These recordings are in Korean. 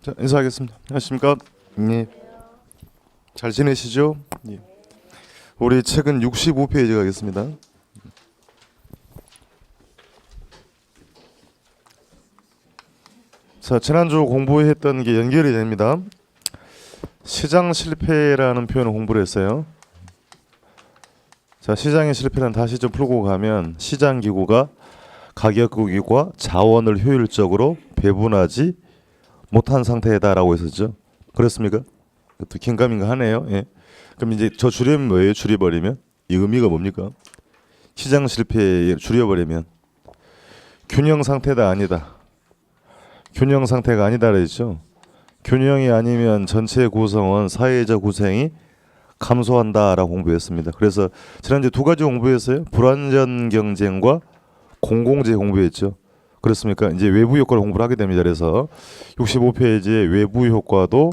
자, 인사하겠습니다. 안녕하십니까? 네. 잘 지내시죠? 예. 우리 책은 65페이지 가겠습니다. 자, 지난주 공부했던 게 연결이 됩니다. 시장 실패라는 표현을 공부를 했어요. 자, 시장의 실패는 다시 좀 풀고 가면 시장 기구가 가격 구기과 자원을 효율적으로 배분하지 못한 상태다라고 했었죠. 그렇습니까? 또 긴가민가 하네요. 예. 그럼 이제 저 줄이면 뭐예요? 줄여버리면 이 의미가 뭡니까? 시장 실패에 줄여버리면 균형 상태다 아니다. 균형 상태가 아니다 그랬죠. 균형이 아니면 전체 구성원 사회적 구성이 감소한다라고 공부했습니다. 그래서 지난주에 두 가지 공부했어요. 불완전 경쟁과 공공재 공부했죠. 그렇습니까? 이제 외부 효과를 공부를 하게 됩니다. 그래서 65페이지에 외부 효과도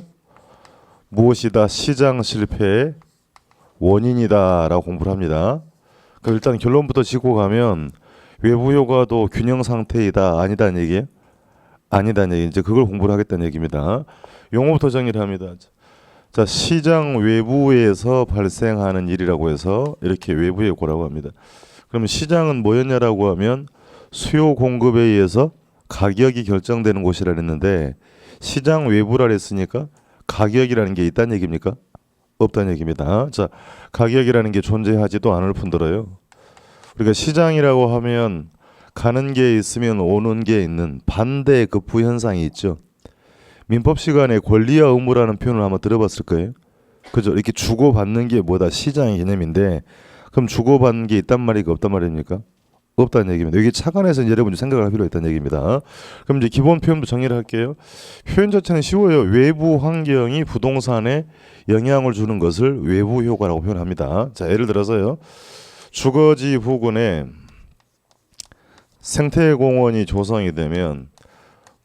무엇이다? 시장 실패의 원인이다라고 공부를 합니다. 그럼 일단 결론부터 짚고 가면 외부 효과도 균형 상태이다 아니다는 얘기예요? 아니다는 얘기. 이제 그걸 공부를 하겠다는 얘기입니다. 용어부터 정리를 합니다. 자, 시장 외부에서 발생하는 일이라고 해서 이렇게 외부 효과라고 합니다. 그러면 시장은 뭐였냐라고 하면 수요 공급에 의해서 가격이 결정되는 곳이라 했는데 시장 외부라 했으니까 가격이라는 게 있다는 얘기입니까? 없다는 얘기입니다. 자, 가격이라는 게 존재하지도 않을 뿐더러요. 우리가 시장이라고 하면 가는 게 있으면 오는 게 있는 반대급부 현상이 있죠. 민법 시간에 권리와 의무라는 표현을 한번 들어봤을 거예요. 그죠? 이렇게 주고받는 게 뭐다? 시장의 개념인데 그럼 주고받는 게 있단 말이가 없단 말입니까? 없다는 얘기입니다. 여기 착안해서 여러분이 생각을 할 필요가 있다는 얘기입니다. 그럼 이제 기본 표현부터 정리를 할게요. 표현 자체는 쉬워요. 외부 환경이 부동산에 영향을 주는 것을 외부 효과라고 표현합니다. 자, 예를 들어서요. 주거지 부근에 생태공원이 조성이 되면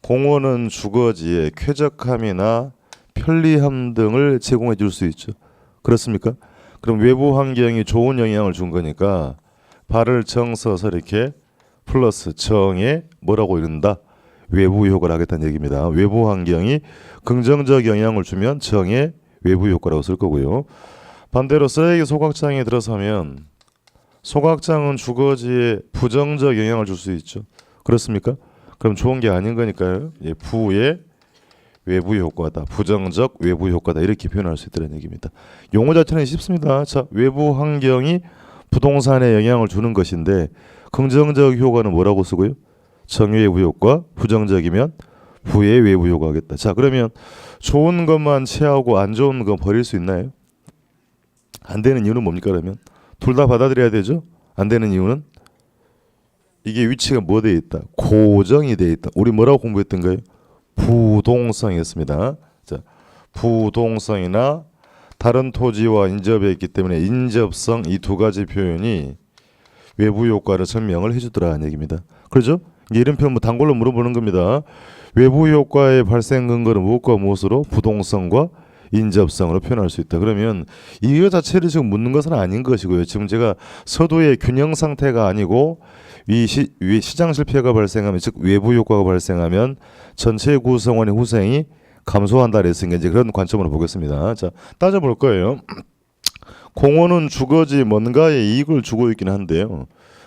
공원은 주거지에 쾌적함이나 편리함 등을 제공해 줄 수 있죠. 그렇습니까? 그럼 외부 환경이 좋은 영향을 준 거니까 발을 정 써서 이렇게 플러스 정에 뭐라고 이른다? 외부 효과를 하겠다는 얘기입니다. 외부 환경이 긍정적 영향을 주면 정에 외부 효과라고 쓸 거고요. 반대로 쓰레기 소각장에 들어서면 소각장은 주거지에 부정적 영향을 줄 수 있죠. 그렇습니까? 그럼 좋은 게 아닌 거니까요. 예, 부의 외부 효과다. 부정적 외부 효과다. 이렇게 표현할 수 있다는 얘기입니다. 용어 자체는 쉽습니다. 자, 외부 환경이 부동산에 영향을 주는 것인데 긍정적 효과는 뭐라고 쓰고요? 정외부 효과, 부정적이면 부의 외부 효과겠다. 자, 그러면 좋은 것만 취하고 안 좋은 건 버릴 수 있나요? 안 되는 이유는 뭡니까? 그러면 둘 다 받아들여야 되죠? 안 되는 이유는 이게 위치가 뭐 돼 있다? 고정이 돼 있다. 우리 뭐라고 공부했던 거예요? 부동성이었습니다. 자, 부동성이나 다른 토지와 인접해 있기 때문에 인접성 이 두 가지 표현이 외부 효과를 설명을 해주더라는 얘기입니다. 그렇죠? 이런 표현 뭐 단골로 물어보는 겁니다. 외부 효과의 발생 근거는 무엇과 무엇으로? 부동성과 인접성으로 표현할 수 있다. 그러면 이거 자체를 지금 묻는 것은 아닌 것이고요. 지금 제가 서도의 균형 상태가 아니고 시장 실패가 발생하면 즉 외부 효과가 발생하면 전체 구성원의 후생이 감소한다 그랬으니까 이제 그런 관점으로 보겠습니다. 자, 따져볼 거예요. 공원은 주거지 뭔가의 이익을 주고 있긴 한데요.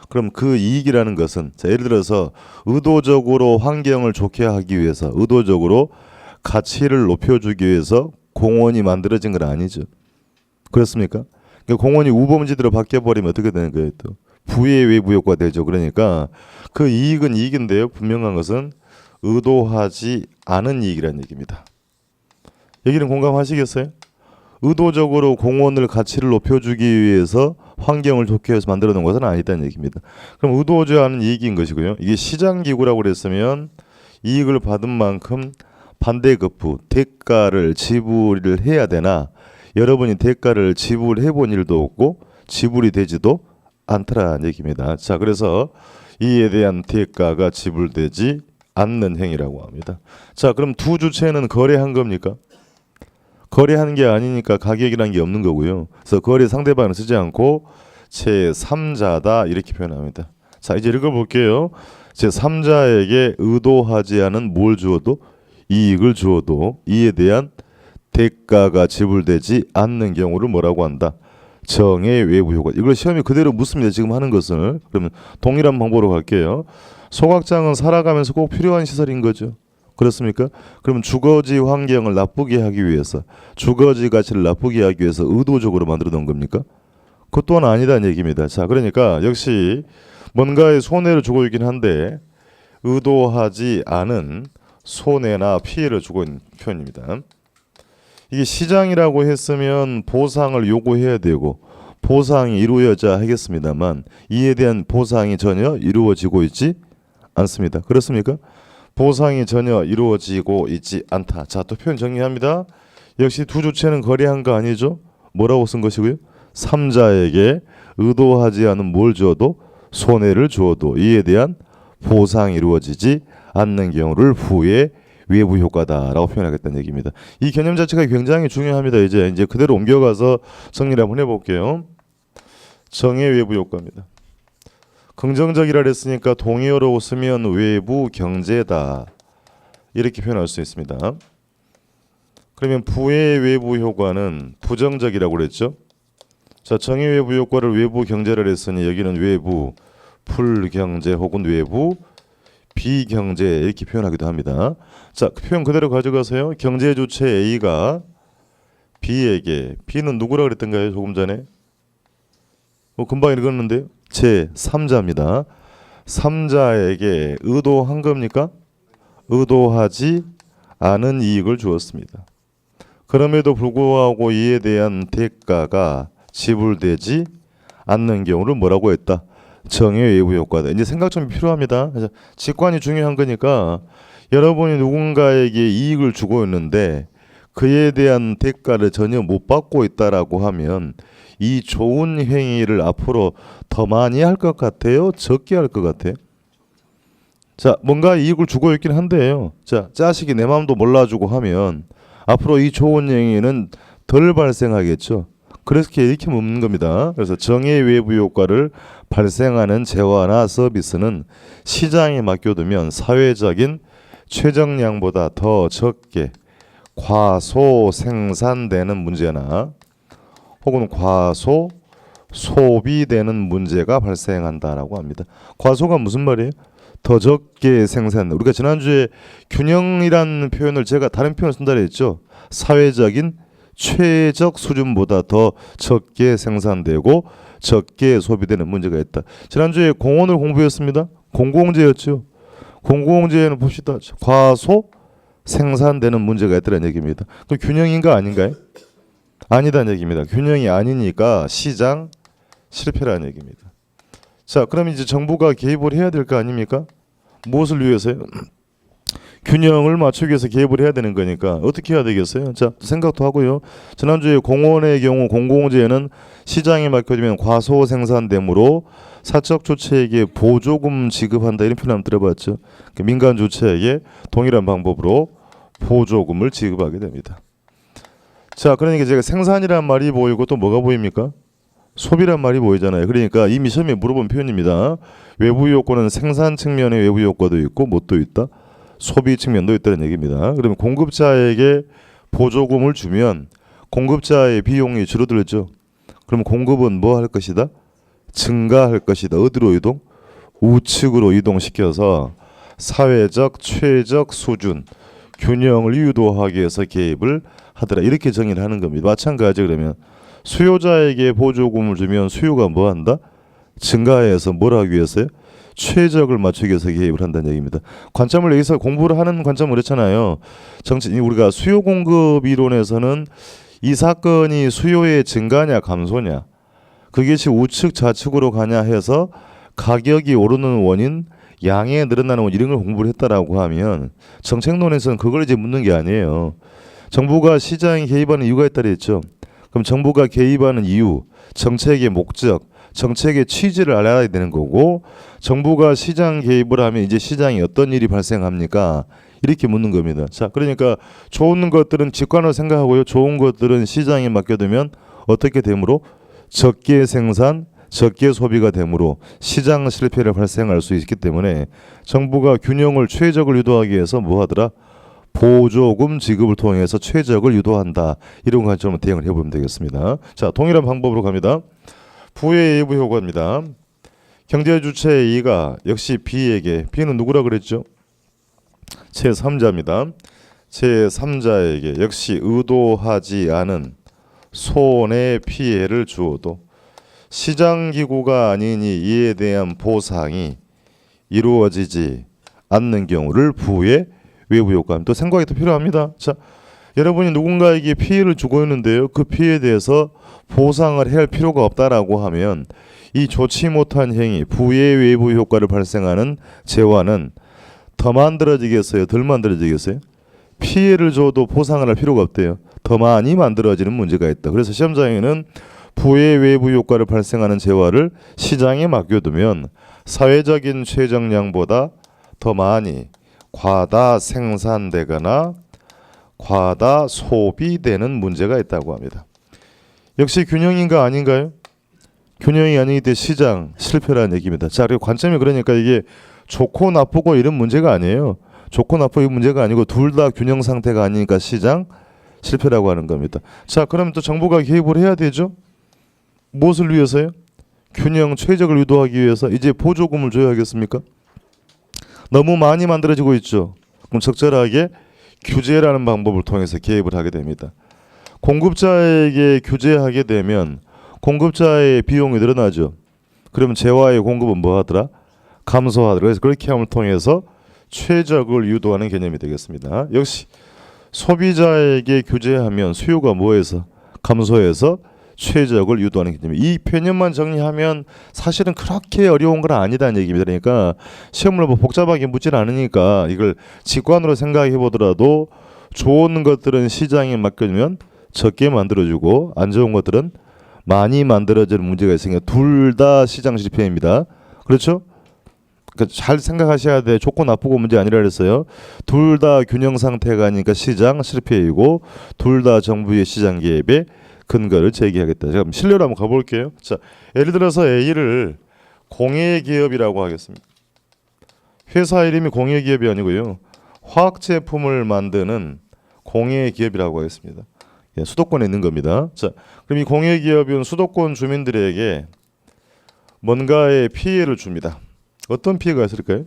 그럼 그 이익이라는 것은 자, 예를 들어서 의도적으로 환경을 좋게 하기 위해서 의도적으로 가치를 높여주기 위해서 공원이 만들어진 건 아니죠. 그렇습니까? 그러니까 공원이 우범지대로 바뀌어버리면 어떻게 되는 거예요? 또 부의 외부 효과가 되죠. 그러니까 그 이익은 이익인데요. 분명한 것은 의도하지 않은 이익이라는 얘기입니다. 여기는 공감하시겠어요? 의도적으로 공원을 가치를 높여주기 위해서 환경을 좋게 해서 만들어 놓은 것은 아니다는 얘기입니다. 그럼 의도하지 않은 이익인 것이고요. 이게 시장기구라고 그랬으면 이익을 받은 만큼 반대급부 대가를 지불을 해야 되나 여러분이 대가를 지불해 본 일도 없고 지불이 되지도 않더라는 얘기입니다. 자, 그래서 이에 대한 대가가 지불되지 않는 행위라고 합니다. 자, 그럼 두 주체는 거래한 겁니까? 거래하는 게 아니니까 가격이라는 게 없는 거고요. 그래서 거래 상대방을 쓰지 않고 제3자다 이렇게 표현합니다. 자, 이제 읽어볼게요. 제3자에게 의도하지 않은 뭘 주어도 이익을 주어도 이에 대한 대가가 지불되지 않는 경우를 뭐라고 한다? 정의 외부 효과. 이걸 시험에 그대로 묻습니다. 지금 하는 것을. 그러면 동일한 방법으로 갈게요. 소각장은 살아가면서 꼭 필요한 시설인 거죠. 그렇습니까? 그러면 주거지 환경을 나쁘게 하기 위해서, 주거지 가치를 나쁘게 하기 위해서 의도적으로 만들어 놓은 겁니까? 그것 또한 아니다는 얘기입니다. 자, 그러니까 역시 뭔가에 손해를 주고 있긴 한데 의도하지 않은 손해나 피해를 주고 있는 표현입니다. 이게 시장이라고 했으면 보상을 요구해야 되고 보상이 이루어져야 하겠습니다만 이에 대한 보상이 전혀 이루어지고 있지 않습니다. 그렇습니까? 보상이 전혀 이루어지고 있지 않다. 자, 또 표현 정리합니다. 역시 두 주체는 거래한 거 아니죠? 뭐라고 쓴 것이고요? 3자에게 의도하지 않은 뭘 주어도 손해를 주어도 이에 대한 보상이 이루어지지 않는 경우를 후에 외부 효과다라고 표현하겠다는 얘기입니다. 이 개념 자체가 굉장히 중요합니다. 이제 그대로 옮겨가서 정리를 한번 해볼게요. 정의 외부 효과입니다. 긍정적이라 했으니까 동의어로 쓰면 외부 경제다 이렇게 표현할 수 있습니다. 그러면 부의 외부 효과는 부정적이라고 그랬죠. 자, 정의 외부 효과를 외부 경제를 했으니 여기는 외부 불경제 혹은 외부 비경제 이렇게 표현하기도 합니다. 자, 그 표현 그대로 가져가세요. 경제 주체 A가 B에게, B는 누구라 그랬던가요? 조금 전에 금방 읽었는데요. 제 3자입니다. 3자에게 의도한 겁니까? 의도하지 않은 이익을 주었습니다. 그럼에도 불구하고 이에 대한 대가가 지불되지 않는 경우를 뭐라고 했다? 정의 외부 효과다. 이제 생각 좀 필요합니다. 직관이 중요한 거니까 여러분이 누군가에게 이익을 주고 있는데 그에 대한 대가를 전혀 못 받고 있다라고 하면 이 좋은 행위를 앞으로 더 많이 할 것 같아요? 적게 할 것 같아요? 자, 뭔가 이익을 주고 있긴 한데요. 자, 자식이 내 마음도 몰라주고 하면 앞으로 이 좋은 행위는 덜 발생하겠죠. 그래서 이렇게 묻는 겁니다. 그래서 정의 외부 효과를 발생하는 재화나 서비스는 시장에 맡겨두면 사회적인 최정량보다 더 적게 과소 생산되는 문제나 혹은 과소 소비되는 문제가 발생한다라고 합니다. 과소가 무슨 말이에요? 더 적게 생산. 우리가 지난주에 균형이라는 표현을 제가 다른 표현을 쓴다 했죠. 사회적인 최적 수준보다 더 적게 생산되고 적게 소비되는 문제가 있다. 지난주에 공원을 공부했습니다. 공공재였죠. 공공재는 봅시다. 과소 생산되는 문제가 있다는 얘기입니다. 그 균형인가 아닌가요? 아니다는 얘기입니다. 균형이 아니니까 시장 실패라는 얘기입니다. 자, 그럼 이제 정부가 개입을 해야 될 거 아닙니까? 무엇을 위해서요? 균형을 맞추기 위해서 개입을 해야 되는 거니까 어떻게 해야 되겠어요? 자, 생각도 하고요. 지난주에 공원의 경우 공공재는 시장에 맡겨지면 과소 생산되므로 사적 주체에게 보조금 지급한다 이런 표현 한번 들어봤죠. 민간 주체에게 동일한 방법으로 보조금을 지급하게 됩니다. 자, 그러니까 제가 생산이란 말이 보이고 또 뭐가 보입니까? 소비란 말이 보이잖아요. 그러니까 이미 시험에 물어본 표현입니다. 외부 요건은 생산 측면의 외부 요건도 있고 뭣도 있다? 소비 측면도 있다는 얘기입니다. 그러면 공급자에게 보조금을 주면 공급자의 비용이 줄어들죠. 그럼 공급은 뭐 할 것이다? 증가할 것이다. 어디로 이동? 우측으로 이동시켜서 사회적 최적 수준 균형을 유도하기 위해서 개입을 하더라. 이렇게 정의를 하는 겁니다. 마찬가지 그러면 수요자에게 보조금을 주면 수요가 뭐 한다? 증가해서 뭘 하기 위해서요? 최적을 맞추기 위해서 개입을 한다는 얘기입니다. 관점을 여기서 공부를 하는 관점을 그랬잖아요. 우리가 수요 공급 이론에서는 이 사건이 수요의 증가냐 감소냐 그것이 우측 좌측으로 가냐 해서 가격이 오르는 원인 양에 늘어나는 원인 이런 걸 공부를 했다라고 하면 정책론에서는 그걸 이제 묻는 게 아니에요. 정부가 시장에 개입하는 이유가 있다 그랬죠. 그럼 정부가 개입하는 이유, 정책의 목적, 정책의 취지를 알아야 되는 거고 정부가 시장 개입을 하면 이제 시장에 어떤 일이 발생합니까? 이렇게 묻는 겁니다. 자, 그러니까 좋은 것들은 직관으로 생각하고요. 좋은 것들은 시장에 맡겨두면 어떻게 되므로 적게 생산, 적게 소비가 되므로 시장 실패를 발생할 수 있기 때문에 정부가 균형을 최적을 유도하기 위해서 뭐 하더라? 보조금 지급을 통해서 최적을 유도한다. 이런 관점으로 대응을 해보면 되겠습니다. 자, 동일한 방법으로 갑니다. 부의 외부 효과입니다. 경제 주체 A가 역시 B에게, B는 누구라 그랬죠? 제3자입니다. 제3자에게 역시 의도하지 않은 손해 피해를 주어도 시장기구가 아니니 이에 대한 보상이 이루어지지 않는 경우를 부의 외부 효과입니다. 또 생각이 또 필요합니다. 자, 여러분이 누군가에게 피해를 주고 있는데요. 그 피해에 대해서 보상을 해야 할 필요가 없다라고 하면 이 좋지 못한 행위, 부의 외부 효과를 발생하는 재화는 더 만들어지겠어요? 덜 만들어지겠어요? 피해를 줘도 보상을 할 필요가 없대요. 더 많이 만들어지는 문제가 있다. 그래서 시험장에는 부의 외부 효과를 발생하는 재화를 시장에 맡겨두면 사회적인 최적량보다 더 많이 과다 생산되거나 과다 소비되는 문제가 있다고 합니다. 역시 균형인가 아닌가요? 균형이 아니기 때문에 시장 실패라는 얘기입니다. 자, 그리고 관점이 그러니까 이게 좋고 나쁘고 이런 문제가 아니에요. 좋고 나쁘고 이 문제가 아니고 둘 다 균형 상태가 아니니까 시장 실패라고 하는 겁니다. 자, 그럼 또 정부가 개입을 해야 되죠. 무엇을 위해서요? 균형 최적을 유도하기 위해서 이제 보조금을 줘야겠습니까? 너무 많이 만들어지고 있죠. 그럼 적절하게 규제라는 방법을 통해서 개입을 하게 됩니다. 공급자에게 규제하게 되면 공급자의 비용이 늘어나죠. 그러면 재화의 공급은 뭐 하더라? 감소하더라. 그래서 그렇게 함을 통해서 최적을 유도하는 개념이 되겠습니다. 역시 소비자에게 규제하면 수요가 뭐해서? 감소해서 최적을 유도하는 개념이. 이 표현만 정리하면 사실은 그렇게 어려운 건 아니다는 얘기입니다. 그러니까 시험을 뭐 복잡하게 묻질 않으니까 이걸 직관으로 생각해 보더라도 좋은 것들은 시장에 맡겨주면 적게 만들어주고 안 좋은 것들은 많이 만들어지는 문제가 있으니까 둘 다 시장 실패입니다. 그렇죠? 그러니까 잘 생각하셔야 돼. 좋고 나쁘고 문제 아니라 그랬어요. 둘 다 균형 상태가 아니니까 시장 실패이고 둘 다 정부의 시장 개입에 근거를 제기하겠다. 제가 실례로 한번 가볼게요. 자, 예를 들어서 A를 공예기업이라고 하겠습니다. 회사 이름이 공예기업이 아니고요. 화학 제품을 만드는 공예기업이라고 하겠습니다. 예, 수도권에 있는 겁니다. 자, 그럼 이 공예기업은 수도권 주민들에게 뭔가의 피해를 줍니다. 어떤 피해가 있을까요?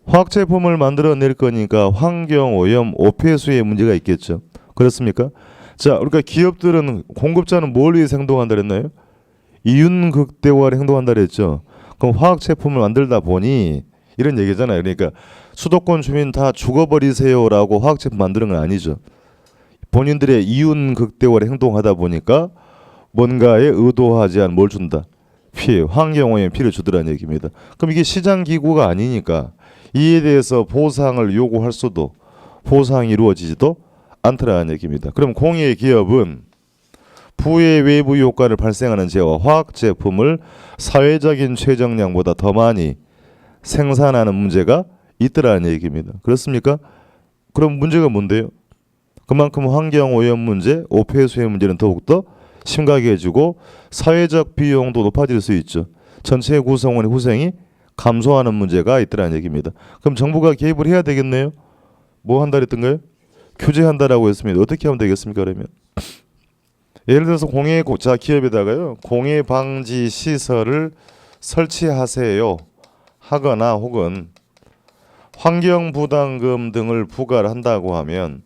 화학 제품을 만들어낼 거니까 환경 오염 오폐수의 문제가 있겠죠. 그렇습니까? 자, 그러니까 기업들은 공급자는 뭘 위해서 행동한다 그랬나요? 이윤극대화를 행동한다 그랬죠. 그럼 화학 제품을 만들다 보니 이런 얘기잖아요. 그러니까 수도권 주민 다 죽어버리세요라고 화학 제품 만드는 건 아니죠. 본인들의 이윤극대화를 행동하다 보니까 뭔가에 의도하지 않은 뭘 준다. 피해, 환경오염 피해를 주더라는 얘기입니다. 그럼 이게 시장 기구가 아니니까 이에 대해서 보상을 요구할 수도 보상이 이루어지지도 않더라는 얘기입니다. 그럼 공예 기업은 부의 외부 효과를 발생하는 재화 화학 제품을 사회적인 최적량보다 더 많이 생산하는 문제가 있더라는 얘기입니다. 그렇습니까? 그럼 문제가 뭔데요? 그만큼 환경 오염 문제, 오폐수의 문제는 더욱더 심각해지고 사회적 비용도 높아질 수 있죠. 전체 구성원의 후생이 감소하는 문제가 있더라는 얘기입니다. 그럼 정부가 개입을 해야 되겠네요. 뭐 한다 그랬던가요? 규제한다라고 했습니다. 어떻게 하면 되겠습니까? 그러면 예를 들어서 공예자 기업에다가요 공예 방지 시설을 설치하세요 하거나 혹은 환경 부담금 등을 부과를 한다고 하면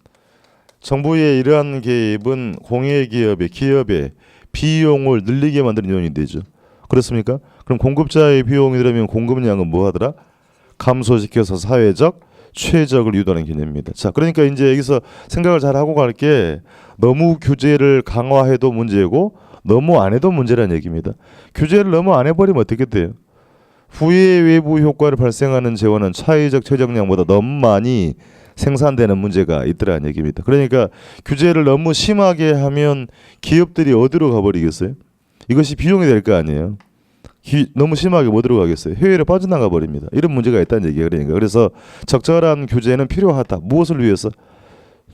정부의 이러한 개입은 공예기업의 기업의 비용을 늘리게 만드는 요인이 되죠. 그렇습니까? 그럼 공급자의 비용이 들으면 공급량은 뭐 하더라? 감소시켜서 사회적 최적을 유도하는 개념입니다. 자, 그러니까 이제 여기서 생각을 잘 하고 갈게 너무 규제를 강화해도 문제고 너무 안 해도 문제라는 얘기입니다. 규제를 너무 안 해버리면 어떻게 돼요? 부의 외부 효과를 발생하는 재원은 차이적 최적량보다 너무 많이 생산되는 문제가 있더라는 얘기입니다. 그러니까 규제를 너무 심하게 하면 기업들이 어디로 가버리겠어요? 이것이 비용이 될 거 아니에요. 너무 심하게 뭐 들어가겠어요? 해외로 빠져나가 버립니다. 이런 문제가 있다는 얘기예요. 그러니까 그래서 적절한 규제는 필요하다. 무엇을 위해서?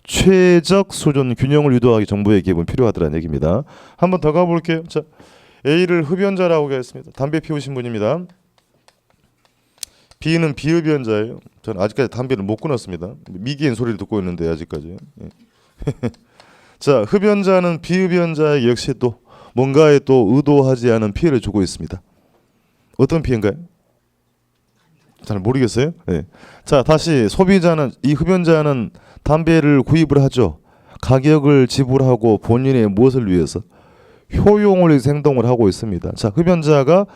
최적 수준 균형을 유도하기 정부의 개입은 필요하다는 얘기입니다. 한번 더 가볼게요. 자, A를 흡연자라고 하겠습니다. 담배 피우신 분입니다. B는 비흡연자예요. 저는 아직까지 담배를 못 끊었습니다. 미개인 소리를 듣고 있는데 아직까지. 예. 자, 흡연자는 비흡연자에게 역시 또 뭔가에 또 의도하지 않은 피해를 주고 있습니다. 어떤 피해인가요? 잘 모르겠어요. 네. 자, 다시 소비자는 이 흡연자는 담배를 구입을 하죠. 가격을 지불하고 본인의 무엇을 위해서 효용을 위해서 행동을 하고 있습니다. 자, 흡연자가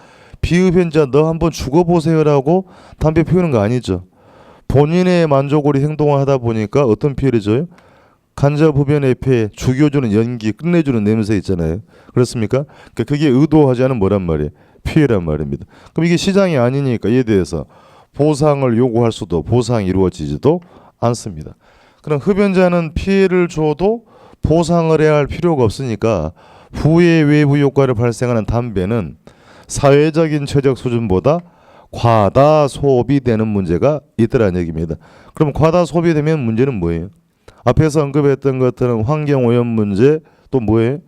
비흡연자 너 한번 죽어보세요라고 담배 피우는 거 아니죠. 본인의 만족으로 행동을 하다 보니까 어떤 피해를 줘요? 간접 흡연의 피해, 죽여주는 연기, 끝내주는 냄새 있잖아요. 그렇습니까? 그러니까 그게 의도하지 않은 뭐란 말이에요? 피해란 말입니다. 그럼 이게 시장이 아니니까 이에 대해서 보상을 요구할 수도 보상이 이루어지지도 않습니다. 그럼 흡연자는 피해를 줘도 보상을 해야 할 필요가 없으니까 부의 외부 효과를 발생하는 담배는 사회적인 최적 수준보다 과다 소비되는 문제가 있더라는 얘기입니다. 그럼 과다 소비되면 문제는 뭐예요? 앞에서 언급했던 것들은 환경오염 문제, 또 뭐예요?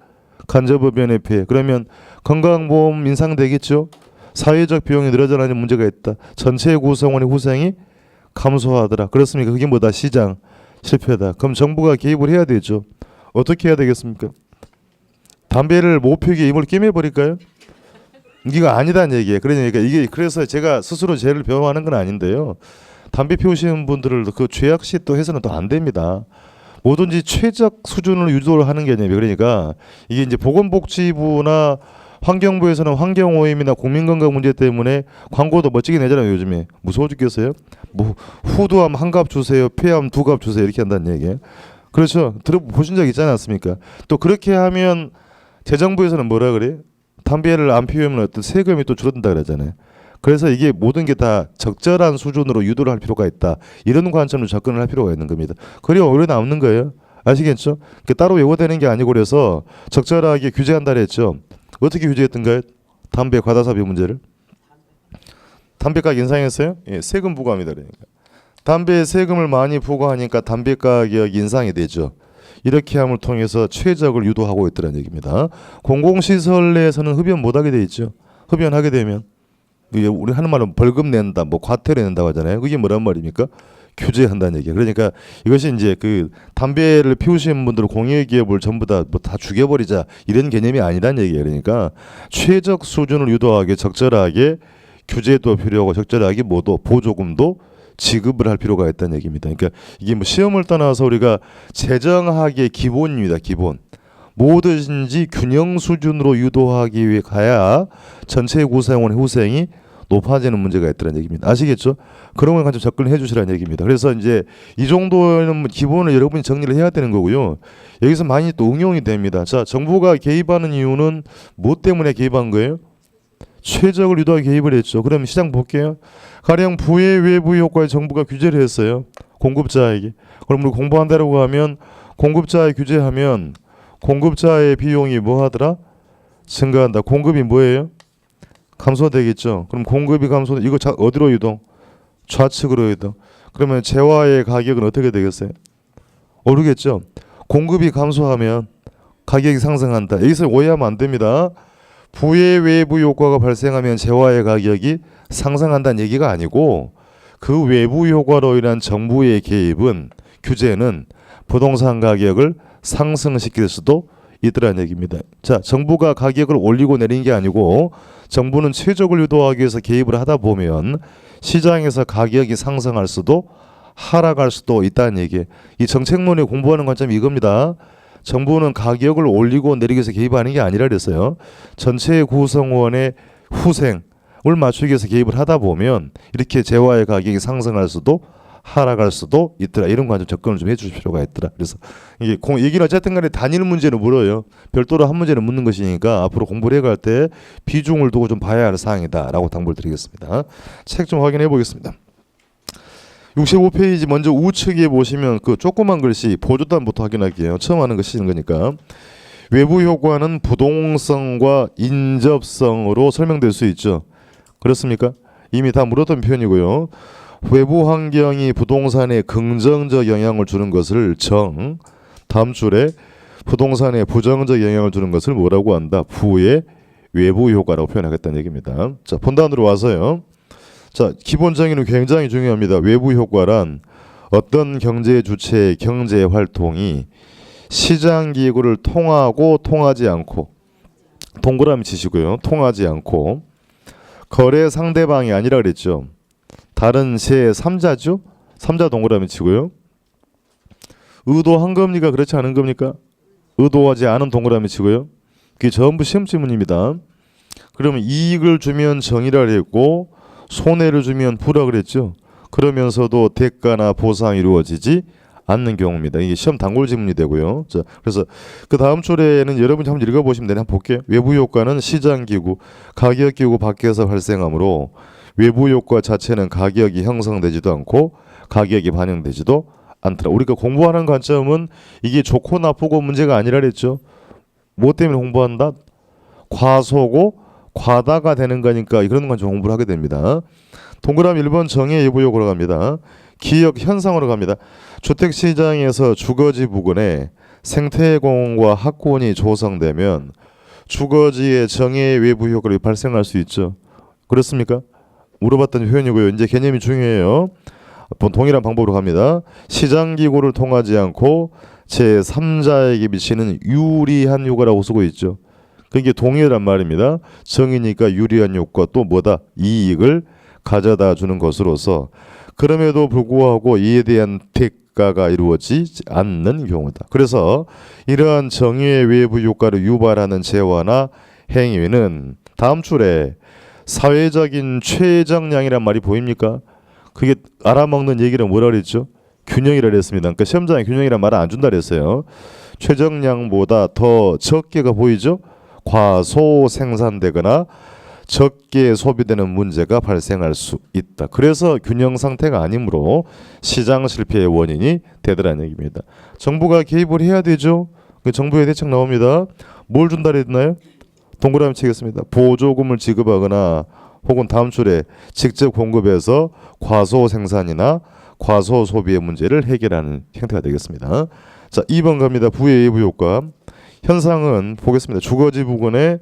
간접흡연의 피해. 그러면 건강보험 인상되겠죠? 사회적 비용이 늘어나는 문제가 있다. 전체 구성원의 후생이 감소하더라. 그렇습니까? 그게 뭐다? 시장 실패다. 그럼 정부가 개입을 해야 되죠. 어떻게 해야 되겠습니까? 담배를 못 피우게 입을 꿰매버릴까요? 이게 아니다는 얘기예요. 그러니까 이게 그래서 제가 스스로 죄를 배워하는 건 아닌데요. 담배 피우시는 분들을 그 죄악시 또 해서는 또 안 됩니다. 뭐든지 최적 수준을 유도를 하는 개념이에요. 그러니까 이게 이제 보건복지부나 환경부에서는 환경오염이나 국민건강 문제 때문에 광고도 멋지게 내잖아요. 요즘에 무서워 죽겠어요. 뭐 후두암 한 갑 주세요, 폐암 두 갑 주세요 이렇게 한다는 얘기예요. 그렇죠. 들어보신 적 있지 않습니까? 또 그렇게 하면 재정부에서는 뭐라 그래요? 담배를 안 피우면 어떤 세금이 또 줄어든다 그러잖아요. 그래서 이게 모든 게 다 적절한 수준으로 유도를 할 필요가 있다. 이런 관점으로 접근을 할 필요가 있는 겁니다. 그래야 오래 남는 거예요. 아시겠죠? 따로 외워되는 게 아니고 그래서 적절하게 규제한다 그랬죠. 어떻게 규제했던가요? 담배 과다 섭입 문제를. 담배가격 인상했어요? 예, 세금 부과합니다. 그러니까. 담배에 세금을 많이 부과하니까 담배 가격 인상이 되죠. 이렇게 함을 통해서 최적을 유도하고 있다는 얘기입니다. 공공시설 내에서는 흡연 못하게 돼 있죠. 흡연하게 되면 우리 하는 말은 벌금 낸다, 뭐 과태료 낸다고 하잖아요. 그게 뭐란 말입니까? 규제한다는 얘기예요. 그러니까 이것이 이제 그 담배를 피우시는 분들 공익기업을 전부 다 뭐 다 죽여버리자 이런 개념이 아니란 얘기예요. 그러니까 최적 수준을 유도하게 적절하게 규제도 필요하고 적절하게 뭐도 보조금도 지급을 할 필요가 있다는 얘기입니다. 그러니까 이게 뭐 시험을 떠나서 우리가 재정학의 기본입니다. 기본. 뭐든지 균형 수준으로 유도하기 위해 가야 전체 구성원의 후생이 높아지는 문제가 있다는 얘기입니다. 아시겠죠? 그런 걸 가지고 접근해 주시라는 얘기입니다. 그래서 이제 이 정도는 기본을 여러분이 정리를 해야 되는 거고요. 여기서 많이 또 응용이 됩니다. 자, 정부가 개입하는 이유는 뭐 때문에 개입한 거예요? 최적을 유도하게 개입을 했죠. 그럼 시장 볼게요. 가령 부의 외부 효과에 정부가 규제를 했어요. 공급자에게. 그럼 우리 공부한다라고 하면 공급자에 규제하면 공급자의 비용이 뭐 하더라? 증가한다. 공급이 뭐예요? 감소되겠죠. 그럼 공급이 감소돼. 이거 어디로 유동? 좌측으로 유동. 그러면 재화의 가격은 어떻게 되겠어요? 오르겠죠. 공급이 감소하면 가격이 상승한다. 여기서 오해하면 안 됩니다. 부의 외부 효과가 발생하면 재화의 가격이 상승한다는 얘기가 아니고 그 외부 효과로 인한 정부의 개입은 규제는 부동산 가격을 상승시킬 수도 있더라는 얘기입니다. 자, 정부가 가격을 올리고 내린 게 아니고 정부는 최적을 유도하기 위해서 개입을 하다 보면 시장에서 가격이 상승할 수도 하락할 수도 있다는 얘기예요. 이 정책론에 공부하는 관점이 이겁니다. 정부는 가격을 올리고 내리기 위해서 개입하는 게 아니라 그랬어요. 전체 구성원의 후생을 맞추기 위해서 개입을 하다 보면 이렇게 재화의 가격이 상승할 수도 하락할 수도 있더라. 이런 관점 접근을 좀 해주실 필요가 있더라. 그래서 이게 얘기는 어쨌든 간에 단일 문제는 물어요. 별도로 한 문제는 묻는 것이니까 앞으로 공부를 해갈 때 비중을 두고 좀 봐야 할 사항이다라고 당부를 드리겠습니다. 책 좀 확인해 보겠습니다. 65페이지 먼저 우측에 보시면 그 조그만 글씨 보조단부터 확인할게요. 처음 하는 거 쓰는 거니까. 외부 효과는 부동성과 인접성으로 설명될 수 있죠. 그렇습니까? 이미 다 물었던 표현이고요. 외부 환경이 부동산에 긍정적 영향을 주는 것을 다음 줄에 부동산에 부정적 영향을 주는 것을 뭐라고 한다? 부의 외부 효과라고 표현하겠다는 얘기입니다. 자, 본단으로 와서요. 자, 기본 정의는 굉장히 중요합니다. 외부 효과란 어떤 경제 주체의 경제 활동이 시장 기구를 통하고 통하지 않고, 동그라미 치시고요. 통하지 않고 거래 상대방이 아니라 그랬죠. 다른 제3자죠. 3자 동그라미 치고요. 의도한 겁니까? 그렇지 않은 겁니까? 의도하지 않은 동그라미 치고요. 그게 전부 시험 질문입니다. 그러면 이익을 주면 정의라 그랬고 손해를 주면 부라 그랬죠. 그러면서도 대가나 보상이 이루어지지 않는 경우입니다. 이게 시험 단골 질문이 되고요. 자, 그래서 그 다음 줄에는 여러분이 한번 읽어보시면 되나 한번 볼게요. 외부 효과는 시장 기구, 가격 기구 밖에서 발생하므로 외부 효과 자체는 가격이 형성되지도 않고 가격이 반영되지도 않더라. 우리가 공부하는 관점은 이게 좋고 나쁘고 문제가 아니라 그랬죠. 뭐 때문에 공부한다? 과소고 과다가 되는 거니까 그런 건 공부를 하게 됩니다. 동그라미 1번 정의 외부 효과로 갑니다. 기역 현상으로 갑니다. 주택시장에서 주거지 부근에 생태공원과 학군이 조성되면 주거지의 정의 외부 효과가 발생할 수 있죠. 그렇습니까? 물어봤던 표현이고요. 이제 개념이 중요해요. 동일한 방법으로 갑니다. 시장기구를 통하지 않고 제3자에게 미치는 유리한 효과라고 쓰고 있죠. 그게 동일한 말입니다. 정의니까 유리한 효과 또 뭐다? 이익을 가져다 주는 것으로서 그럼에도 불구하고 이에 대한 대가가 이루어지지 않는 경우다. 그래서 이러한 정의의 외부 효과를 유발하는 재화나 행위는 다음 줄에 사회적인 최정량이란 말이 보입니까? 그게 알아먹는 얘기를 뭐라 그랬죠? 균형이라 그랬습니다. 그러니까 시험장에 균형이란 말을 안 준다 그랬어요. 최정량보다 더 적게가 보이죠? 과소 생산되거나 적게 소비되는 문제가 발생할 수 있다. 그래서 균형 상태가 아니므로 시장 실패의 원인이 되더라는 얘기입니다. 정부가 개입을 해야 되죠. 정부의 대책 나옵니다. 뭘 준다 그랬나요? 동그라미 치겠습니다. 보조금을 지급하거나 혹은 다음 줄에 직접 공급해서 과소 생산이나 과소 소비의 문제를 해결하는 형태가 되겠습니다. 자, 2번 갑니다. 부의 외부 효과. 현상은 보겠습니다. 주거지 부근에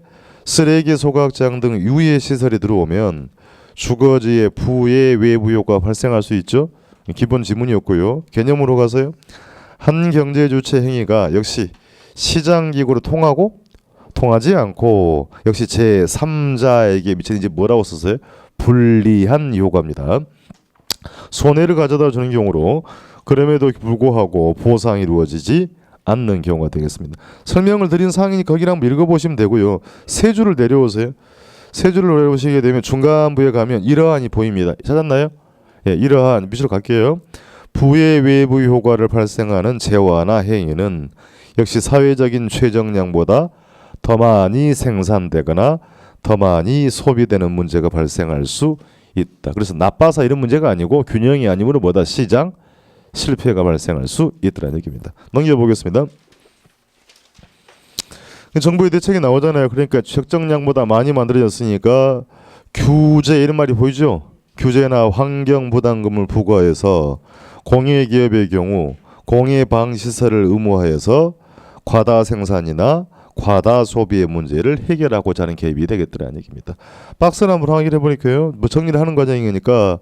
쓰레기 소각장 등 유해 시설이 들어오면 주거지의 부의 외부 효과가 발생할 수 있죠. 기본 지문이었고요. 개념으로 가서요. 한 경제 주체 행위가 역시 시장 기구로 통하고 통하지 않고 역시 제3자에게 미치는 이제 뭐라고 썼어요? 불리한 효과입니다. 손해를 가져다 주는 경우로 그럼에도 불구하고 보상이 이루어지지 않는 경우가 되겠습니다. 설명을 드린 사항이니 거기를 한번 읽어보시면 되고요. 세 줄을 내려오세요. 세 줄을 내려오시게 되면 중간부에 가면 이러한이 보입니다. 찾았나요? 예, 이러한 밑으로 갈게요. 부의 외부 효과를 발생하는 재화나 행위는 역시 사회적인 최정량보다 더 많이 생산되거나 더 많이 소비되는 문제가 발생할 수 있다. 그래서 나빠서 이런 문제가 아니고 균형이 아니므로 뭐다? 시장 실패가 발생할 수 있다는 얘기입니다. 넘겨보겠습니다. 정부의 대책이 나오잖아요. 그러니까 적정량보다 많이 만들어졌으니까 규제 이런 말이 보이죠. 규제나 환경부담금을 부과해서 공예기업의 경우 공예방시설을 의무화해서 과다 생산이나 과다 소비의 문제를 해결하고자 하는 개입이 되겠더라는 얘기입니다. 박스를 한번 확인해 보니까요. 뭐 정리를 하는 과정이니까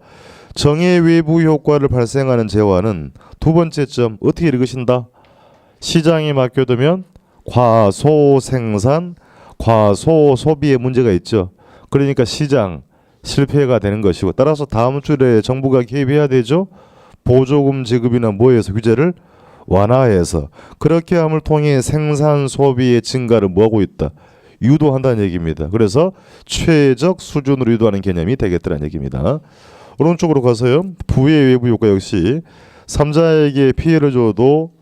정의 외부 효과를 발생하는 재화는 두 번째 점 어떻게 읽으신다? 시장에 맡겨두면 과소 생산, 과소 소비의 문제가 있죠. 그러니까 시장 실패가 되는 것이고 따라서 다음 줄에 정부가 개입해야 되죠. 보조금 지급이나 뭐해서 규제를 완화해서 그렇게 함을 통해 생산 소비의 증가를 뭐하고 있다? 유도한다는 얘기입니다. 그래서 최적 수준으로 유도하는 개념이 되겠다는 얘기입니다. 오른쪽으로 가서요. 부의 외부 효과 역시 3자에게 피해를 줘도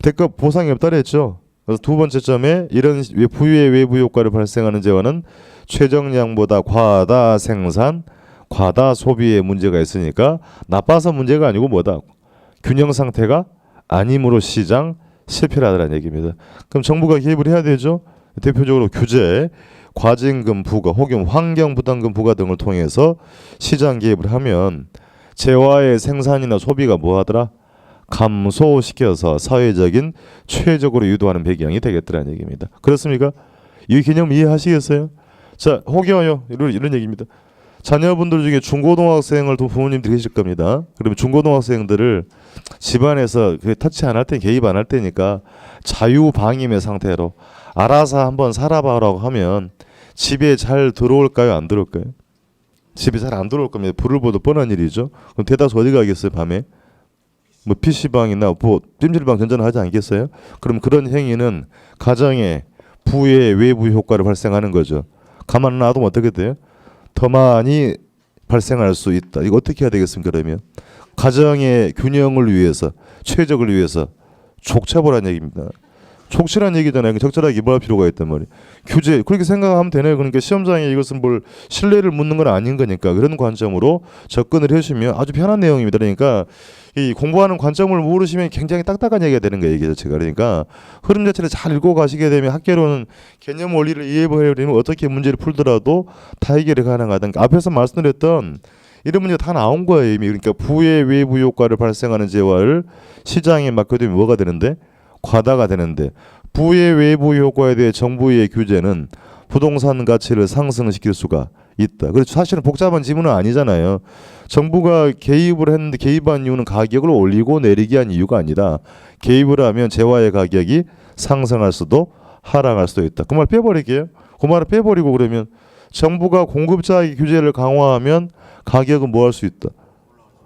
대가 보상이 없다 그랬죠. 그래서 두 번째 점에 이런 부의 외부 효과를 발생하는 재화는 최정량보다 과다 생산, 과다 소비의 문제가 있으니까 나빠서 문제가 아니고 뭐다? 균형 상태가 아니므로 시장 실패라는 얘기입니다. 그럼 정부가 개입을 해야 되죠. 대표적으로 규제, 과징금 부과 혹은 환경부담금 부과 등을 통해서 시장 개입을 하면 재화의 생산이나 소비가 뭐하더라? 감소시켜서 사회적인 최적으로 유도하는 배경이 되겠더라는 얘기입니다. 그렇습니까? 이 개념 이해하시겠어요? 자, 혹여요 이런 얘기입니다. 자녀분들 중에 중고등학생을 둔 부모님들이 계실 겁니다. 그러면 중고등학생들을 집안에서 터치 안 할 때, 개입 안 할 때니까 자유방임의 상태로 알아서 한번 살아봐라고 하면 집에 잘 들어올까요? 안 들어올까요? 집에 잘 안 들어올 겁니다. 불을 보도 뻔한 일이죠. 그럼 대다수 어디 가겠어요? 밤에? 뭐 PC방이나 뭐 찜질방 전전을 하지 않겠어요? 그럼 그런 행위는 가정에 부의 외부 효과를 발생하는 거죠. 가만 놔두면 어떻게 돼요? 더 많이 발생할 수 있다. 이거 어떻게 해야 되겠습니까? 그러면 가정의 균형을 위해서, 최적을 위해서 족쳐보라는 얘기입니다. 족치라는 얘기잖아요. 적절하게 입할 필요가 있단 말이에요. 규제, 그렇게 생각하면 되네요. 그러니까 시험장에 이것은 뭘 신뢰를 묻는 건 아닌 거니까 그런 관점으로 접근을 해주시면 아주 편한 내용입니다. 그러니까 이 공부하는 관점을 모르시면 굉장히 딱딱한 얘기가 되는 거예요. 이게 자체가. 그러니까 흐름 자체를 잘 읽고 가시게 되면 학계로는 개념 원리를 이해해버리면 어떻게 문제를 풀더라도 다 해결이 가능하다. 그러니까 앞에서 말씀드렸던 이런 문제가 다 나온 거예요. 이미. 그러니까 부의 외부 효과를 발생하는 재화를 시장에 맡겨두면 뭐가 되는데? 과다가 되는데, 부의 외부 효과에 대해 정부의 규제는 부동산 가치를 상승시킬 수가 있다. 그래서 사실은 복잡한 지문은 아니잖아요. 정부가 개입을 했는데 개입한 이유는 가격을 올리고 내리기 한 이유가 아니라 개입을 하면 재화의 가격이 상승할 수도 하락할 수도 있다. 그 말 빼버릴게요. 그 말을 빼버리고 그러면 정부가 공급자의 규제를 강화하면 가격은 뭐 할 수 있다?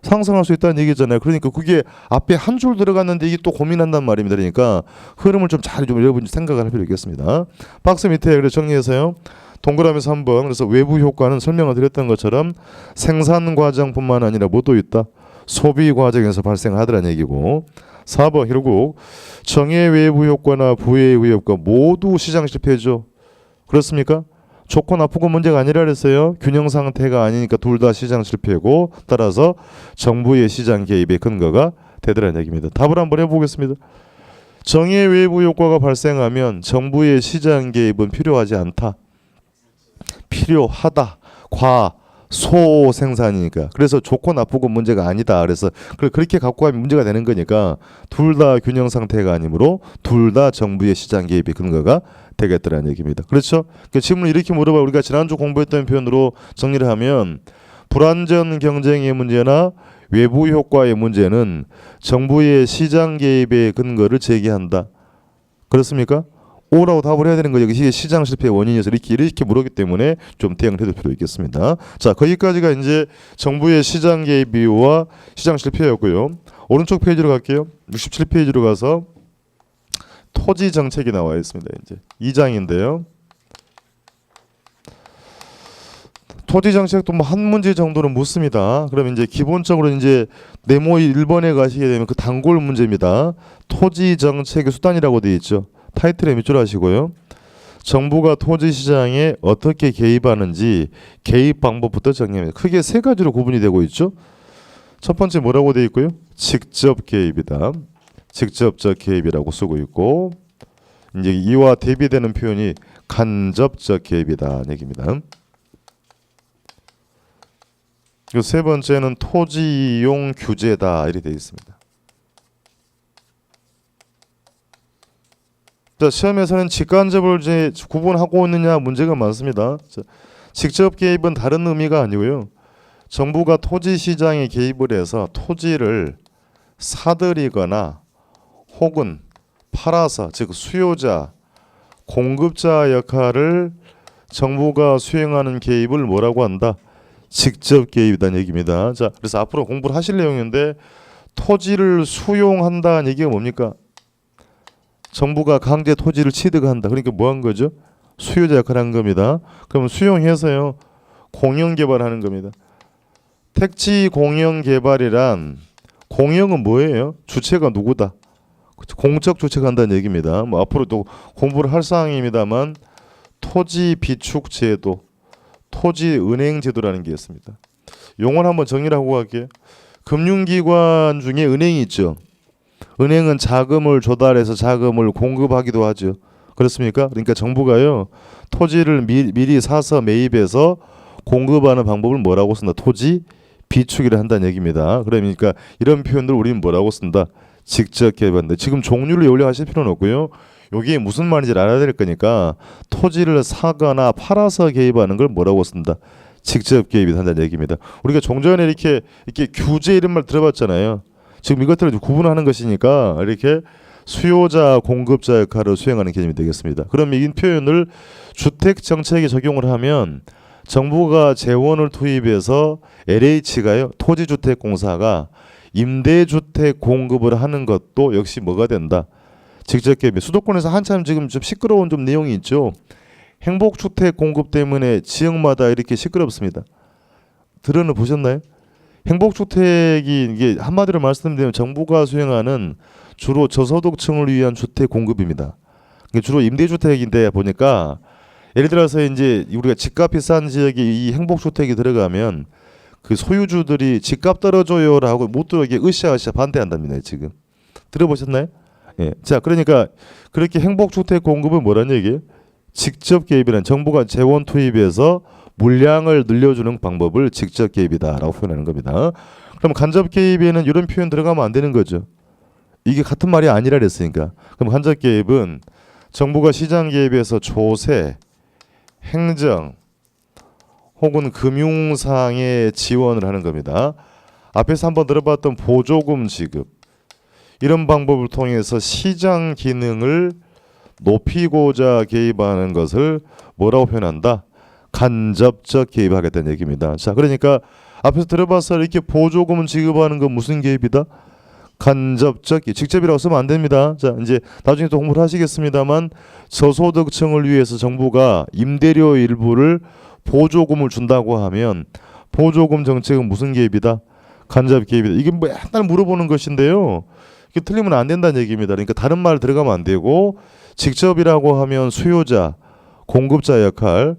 상승할 수 있다는 얘기잖아요. 그러니까 그게 앞에 한 줄 들어갔는데 이게 또 고민한단 말입니다. 그러니까 흐름을 좀 잘 여러분이 생각을 할 필요가 있겠습니다. 박스 밑에 그래서 정리해서요. 동그라미에서 한번 그래서 외부 효과는 설명을 드렸던 것처럼 생산 과정뿐만 아니라 뭐도 있다. 소비 과정에서 발생하더라는 얘기고 4번 결국 정의 외부 효과나 부의 외부 효과 모두 시장 실패죠. 그렇습니까? 좋고 나쁘고 문제가 아니라 그랬어요. 균형 상태가 아니니까 둘 다 시장 실패고 따라서 정부의 시장 개입의 근거가 되더라는 얘기입니다. 답을 한번 해보겠습니다. 정의 외부 효과가 발생하면 정부의 시장 개입은 필요하지 않다. 필요하다. 소생산이니까. 그래서 좋고 나쁘고 문제가 아니다. 그래서 그렇게 갖고 가면 문제가 되는 거니까 둘 다 균형 상태가 아니므로 둘 다 정부의 시장 개입의 근거가 되겠다는 얘기입니다. 그렇죠? 그러니까 질문을 이렇게 물어봐. 우리가 지난주 공부했던 표현으로 정리를 하면 불완전 경쟁의 문제나 외부 효과의 문제는 정부의 시장 개입의 근거를 제기한다. 그렇습니까? O라고 답을 해야 되는 거죠. 이게 시장 실패의 원인이어서 이렇게 물었기 때문에 좀 대응을 해둘 필요 있겠습니다. 자, 거기까지가 이제 정부의 시장 개입 이유와 시장 실패였고요. 오른쪽 페이지로 갈게요. 67페이지로 가서 토지 정책이 나와 있습니다. 이제 2장인데요. 토지 정책도 뭐 한 문제 정도는 묻습니다. 그럼 이제 기본적으로 이제 네모 1번에 가시게 되면 그 단골 문제입니다. 토지 정책의 수단이라고 되어 있죠. 타이틀에 밑줄 하시고요. 정부가 토지 시장에 어떻게 개입하는지 개입 방법부터 정리합니다. 크게 세 가지로 구분이 되고 있죠. 첫 번째 뭐라고 되어 있고요? 직접 개입이다. 직접적 개입이라고 쓰고 있고 이제 이와 대비되는 표현이 간접적 개입이다 얘기입니다. 그리고 세 번째는 토지 이용 규제다 이렇게 되어 있습니다. 자, 시험에서는 직간접을 이제 구분하고 있느냐 문제가 많습니다. 자, 직접 개입은 다른 의미가 아니고요. 정부가 토지 시장에 개입을 해서 토지를 사들이거나 혹은 팔아서 즉 수요자, 공급자 역할을 정부가 수행하는 개입을 뭐라고 한다? 직접 개입이라는 얘기입니다. 자, 그래서 앞으로 공부를 하실 내용인데 토지를 수용한다는 얘기가 뭡니까? 정부가 강제 토지를 취득한다. 그러니까 뭐 한 거죠? 수요자 역할을 한 겁니다. 그러면 수용해서요. 공영 개발하는 겁니다. 택지 공영 개발이란 공영은 뭐예요? 주체가 누구다? 공적 주체가 한다는 얘기입니다. 뭐 앞으로 또 공부를 할 사항입니다만 토지 비축 제도, 토지 은행 제도라는 게 있습니다. 용어를 한번 정리를 하고 갈게요. 금융기관 중에 은행이 있죠. 은행은 자금을 조달해서 자금을 공급하기도 하죠. 그렇습니까? 그러니까 정부가요. 토지를 미리 사서 매입해서 공급하는 방법을 뭐라고 쓴다? 토지 비축이라 한다는 얘기입니다. 그러니까 이런 표현들 우리는 뭐라고 쓴다? 직접 개입한다. 지금 종류를 요리하실 필요는 없고요. 여기에 무슨 말인지 알아야 될 거니까 토지를 사거나 팔아서 개입하는 걸 뭐라고 쓴다? 직접 개입이 한다는 얘기입니다. 우리가 종전에 이렇게 규제 이런 말 들어봤잖아요. 지금 이것들을 구분하는 것이니까 이렇게 수요자, 공급자 역할을 수행하는 개념이 되겠습니다. 그럼 이 표현을 주택 정책에 적용을 하면 정부가 재원을 투입해서 LH가요, 토지주택공사가 임대주택 공급을 하는 것도 역시 뭐가 된다? 직접 개입. 수도권에서 한참 지금 좀 시끄러운 좀 내용이 있죠. 행복주택 공급 때문에 지역마다 이렇게 시끄럽습니다. 들어는 보셨나요? 행복주택이 이게 한마디로 말씀드리면 정부가 수행하는 주로 저소득층을 위한 주택 공급입니다. 이게 주로 임대주택인데 보니까 예를 들어서 이제 우리가 집값이 싼 지역에 이 행복주택이 들어가면 그 소유주들이 집값 떨어져요라고 못 들어오게 으쌰으쌰 반대한답니다. 지금 들어보셨나요? 예. 자, 그러니까 그렇게 행복주택 공급은 뭐란 얘기예요? 직접 개입이란 정부가 재원 투입해서 물량을 늘려주는 방법을 직접 개입이다라고 표현하는 겁니다. 그럼 간접 개입에는 이런 표현 들어가면 안 되는 거죠. 이게 같은 말이 아니라 그랬으니까. 그럼 간접 개입은 정부가 시장 개입에서 조세, 행정 혹은 금융상의 지원을 하는 겁니다. 앞에서 한번 들어봤던 보조금 지급 이런 방법을 통해서 시장 기능을 높이고자 개입하는 것을 뭐라고 표현한다? 간접적 개입하겠다는 얘기입니다. 자, 그러니까 앞에서 들어봐서 이렇게 보조금을 지급하는 건 무슨 개입이다? 간접적, 직접이라고 쓰면 안 됩니다. 자, 이제 나중에 또 공부를 하시겠습니다만 저소득층을 위해서 정부가 임대료 일부를 보조금을 준다고 하면 보조금 정책은 무슨 개입이다? 간접 개입이다. 이게 뭐 맨날 물어보는 것인데요. 이게 틀리면 안 된다는 얘기입니다. 그러니까 다른 말 들어가면 안 되고 직접이라고 하면 수요자, 공급자 역할,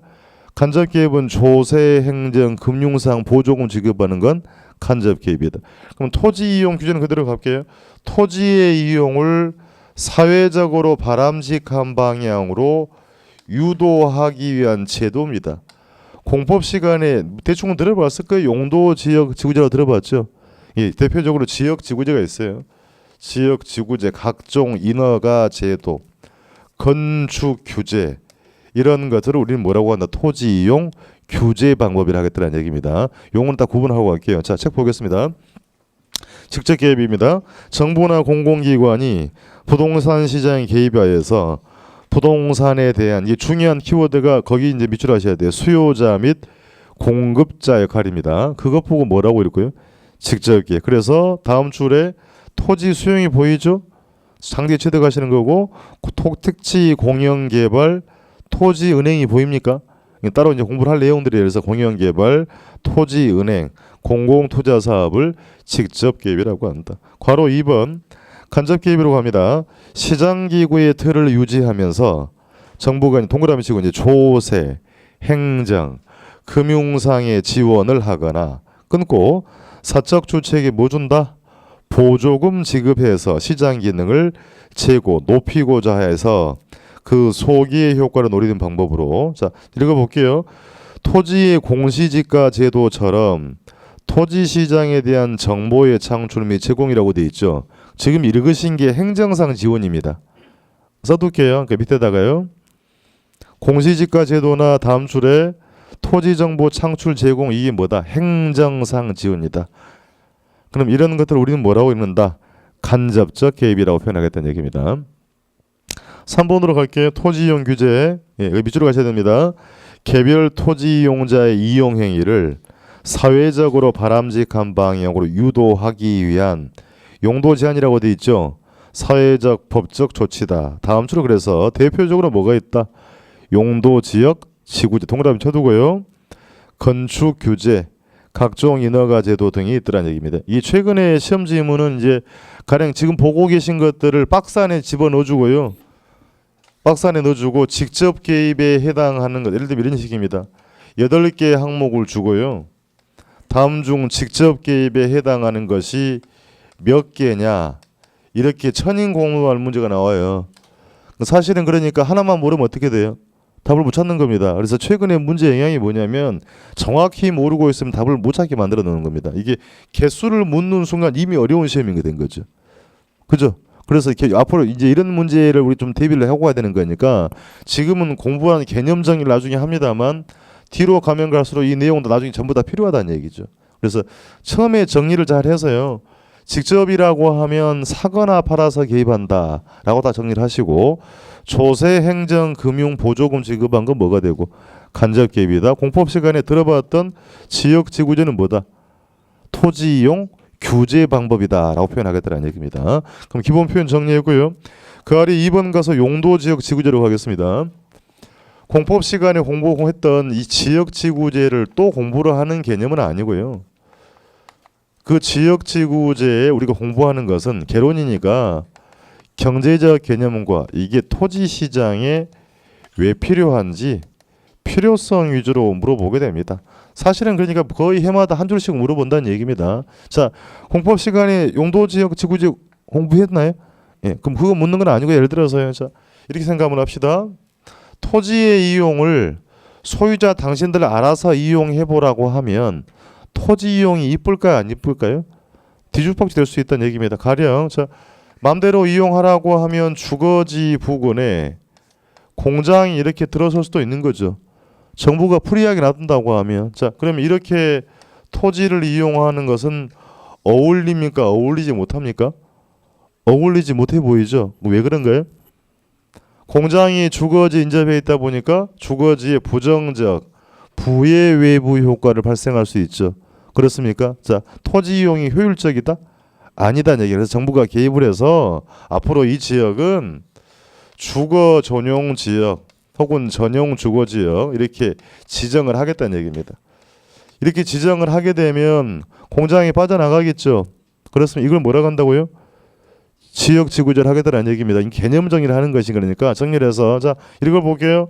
간접 개입은 조세, 행정, 금융상 보조금 지급하는 건 간접 개입이다. 그럼 토지 이용 규제는 그대로 갈게요. 토지의 이용을 사회적으로 바람직한 방향으로 유도하기 위한 제도입니다. 공법 시간에 대충 들어봤을 거예요. 용도 지역 지구제라고 들어봤죠. 예, 대표적으로 지역 지구제가 있어요. 지역 지구제, 각종 인허가 제도, 건축 규제 이런 것들을 우리는 뭐라고 한다? 토지 이용 규제 방법이라 하겠다는 얘기입니다. 용어는 다 구분하고 갈게요. 자, 책 보겠습니다. 직접 개입입니다. 정부나 공공기관이 부동산 시장에 개입하여서 부동산에 대한 이게 중요한 키워드가 거기 이제 밑줄하셔야 돼요. 수요자 및 공급자 역할입니다. 그것 보고 뭐라고 읽고요? 직접 개입. 그래서 다음 줄에 토지 수용이 보이죠? 상대 취득하시는 거고 특치 공영개발 토지은행이 보입니까? 따로 이제 공부를 할 내용들이 그래서 공영개발 토지은행 공공투자 사업을 직접 개입이라고 한다. 괄호 2번 간접 개입이라고 합니다. 시장기구의 틀을 유지하면서 정부가 동그라미 치고 이제 조세, 행정, 금융상의 지원을 하거나 끊고 사적 주체에게 뭐 준다? 보조금 지급해서 시장 기능을 재고 높이고자 해서 그 소기의 효과를 노리는 방법으로 자 읽어볼게요. 토지의 공시지가 제도처럼 토지 시장에 대한 정보의 창출 및 제공이라고 되어 있죠. 지금 읽으신 게 행정상 지원입니다. 써둘게요. 그 밑에다가요. 공시지가 제도나 다음 줄에 토지 정보 창출 제공 이게 뭐다? 행정상 지원이다. 그럼 이런 것들을 우리는 뭐라고 읽는다? 간접적 개입이라고 표현하겠다는 얘기입니다. 3번으로 갈게요. 토지 이용 규제. 예, 여기 밑으로 가셔야 됩니다. 개별 토지 이용자의 이용 행위를 사회적으로 바람직한 방향으로 유도하기 위한 용도 제한이라고 돼 있죠. 사회적 법적 조치다. 다음 줄로 그래서 대표적으로 뭐가 있다? 용도 지역 지구제 동그라미 쳐두고요. 건축 규제, 각종 인허가 제도 등이 있더란 얘기입니다. 이 최근에 시험 지문은 이제 가령 지금 보고 계신 것들을 박스 안에 집어넣어주고요. 박스 안에 넣어주고 직접 개입에 해당하는 것 예를 들면 이런 식입니다. 8개 항목을 주고요. 다음 중 직접 개입에 해당하는 것이 몇 개냐 이렇게 천인 공부할 문제가 나와요. 사실은 그러니까 하나만 모르면 어떻게 돼요? 답을 못 찾는 겁니다. 그래서 최근에 문제 영향이 뭐냐면 정확히 모르고 있으면 답을 못 찾게 만들어 놓는 겁니다. 이게 개수를 묻는 순간 이미 어려운 시험이 된 거죠. 그죠? 그래서 이렇게 앞으로 이제 이런 문제를 우리 좀 대비를 하고 가야 되는 거니까 지금은 공부하는 개념 정의를 나중에 합니다만 뒤로 가면 갈수록 이 내용도 나중에 전부 다 필요하다는 얘기죠. 그래서 처음에 정리를 잘 해서요. 직접이라고 하면 사거나 팔아서 개입한다 라고 다 정리를 하시고, 조세, 행정, 금융, 보조금 지급한 건 뭐가 되고, 간접 개입이다. 공법 시간에 들어봤던 지역지구제는 뭐다? 토지 이용 규제 방법이다 라고 표현하겠다는 얘기입니다. 그럼 기본 표현 정리했고요. 그 아래 2번 가서 용도지역 지구제로 가겠습니다. 공법 시간에 공부했던 이 지역지구제를 또 공부를 하는 개념은 아니고요. 그 지역지구제에 우리가 공부하는 것은 개론이니까 경제적 개념과 이게 토지시장에 왜 필요한지 필요성 위주로 물어보게 됩니다. 사실은 그러니까 거의 해마다 한 줄씩 물어본다는 얘기입니다. 자, 공법 시간에 용도지역 지구제 공부했나요? 예, 그럼 그거 묻는 건 아니고, 예를 들어서요. 자, 이렇게 생각을 합시다. 토지의 이용을 소유자 당신들 알아서 이용해 보라고 하면 토지 이용이 이쁠까요, 안 이쁠까요? 뒤죽박죽 될 수 있다는 얘기입니다. 가령 자, 마음대로 이용하라고 하면 주거지 부근에 공장이 이렇게 들어설 수도 있는 거죠. 정부가 프리하게 놔둔다고 하면, 자, 그러면 이렇게 토지를 이용하는 것은 어울립니까? 어울리지 못합니까? 어울리지 못해 보이죠. 왜 그런가요? 공장이 주거지 인접해 있다 보니까 주거지에 부정적 부의 외부 효과를 발생할 수 있죠. 그렇습니까? 자, 토지 이용이 효율적이다? 아니다는 얘기예요. 그래서 정부가 개입을 해서 앞으로 이 지역은 주거 전용 지역 혹은 전용 주거 지역 이렇게 지정을 하겠다는 얘기입니다. 이렇게 지정을 하게 되면 공장이 빠져나가겠죠. 그렇습니다. 이걸 뭐라고 한다고요? 지역 지구제를 하겠다는 얘기입니다. 개념 정리를 하는 것이, 그러니까 정리를 해서 자, 이걸 볼게요.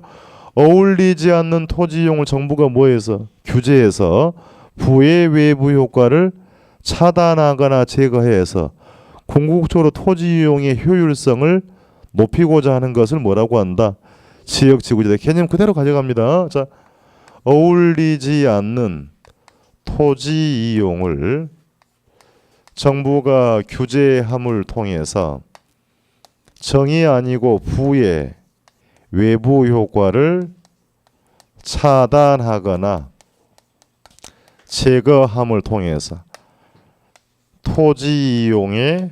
어울리지 않는 토지 이용을 정부가 뭐해서 규제해서 부의 외부 효과를 차단하거나 제거해서 궁극적으로 토지 이용의 효율성을 높이고자 하는 것을 뭐라고 한다? 지역 지구제다. 개념 그대로 가져갑니다. 자, 어울리지 않는 토지 이용을 정부가 규제함을 통해서 정이 아니고 부의 외부 효과를 차단하거나 제거함을 통해서 토지 이용의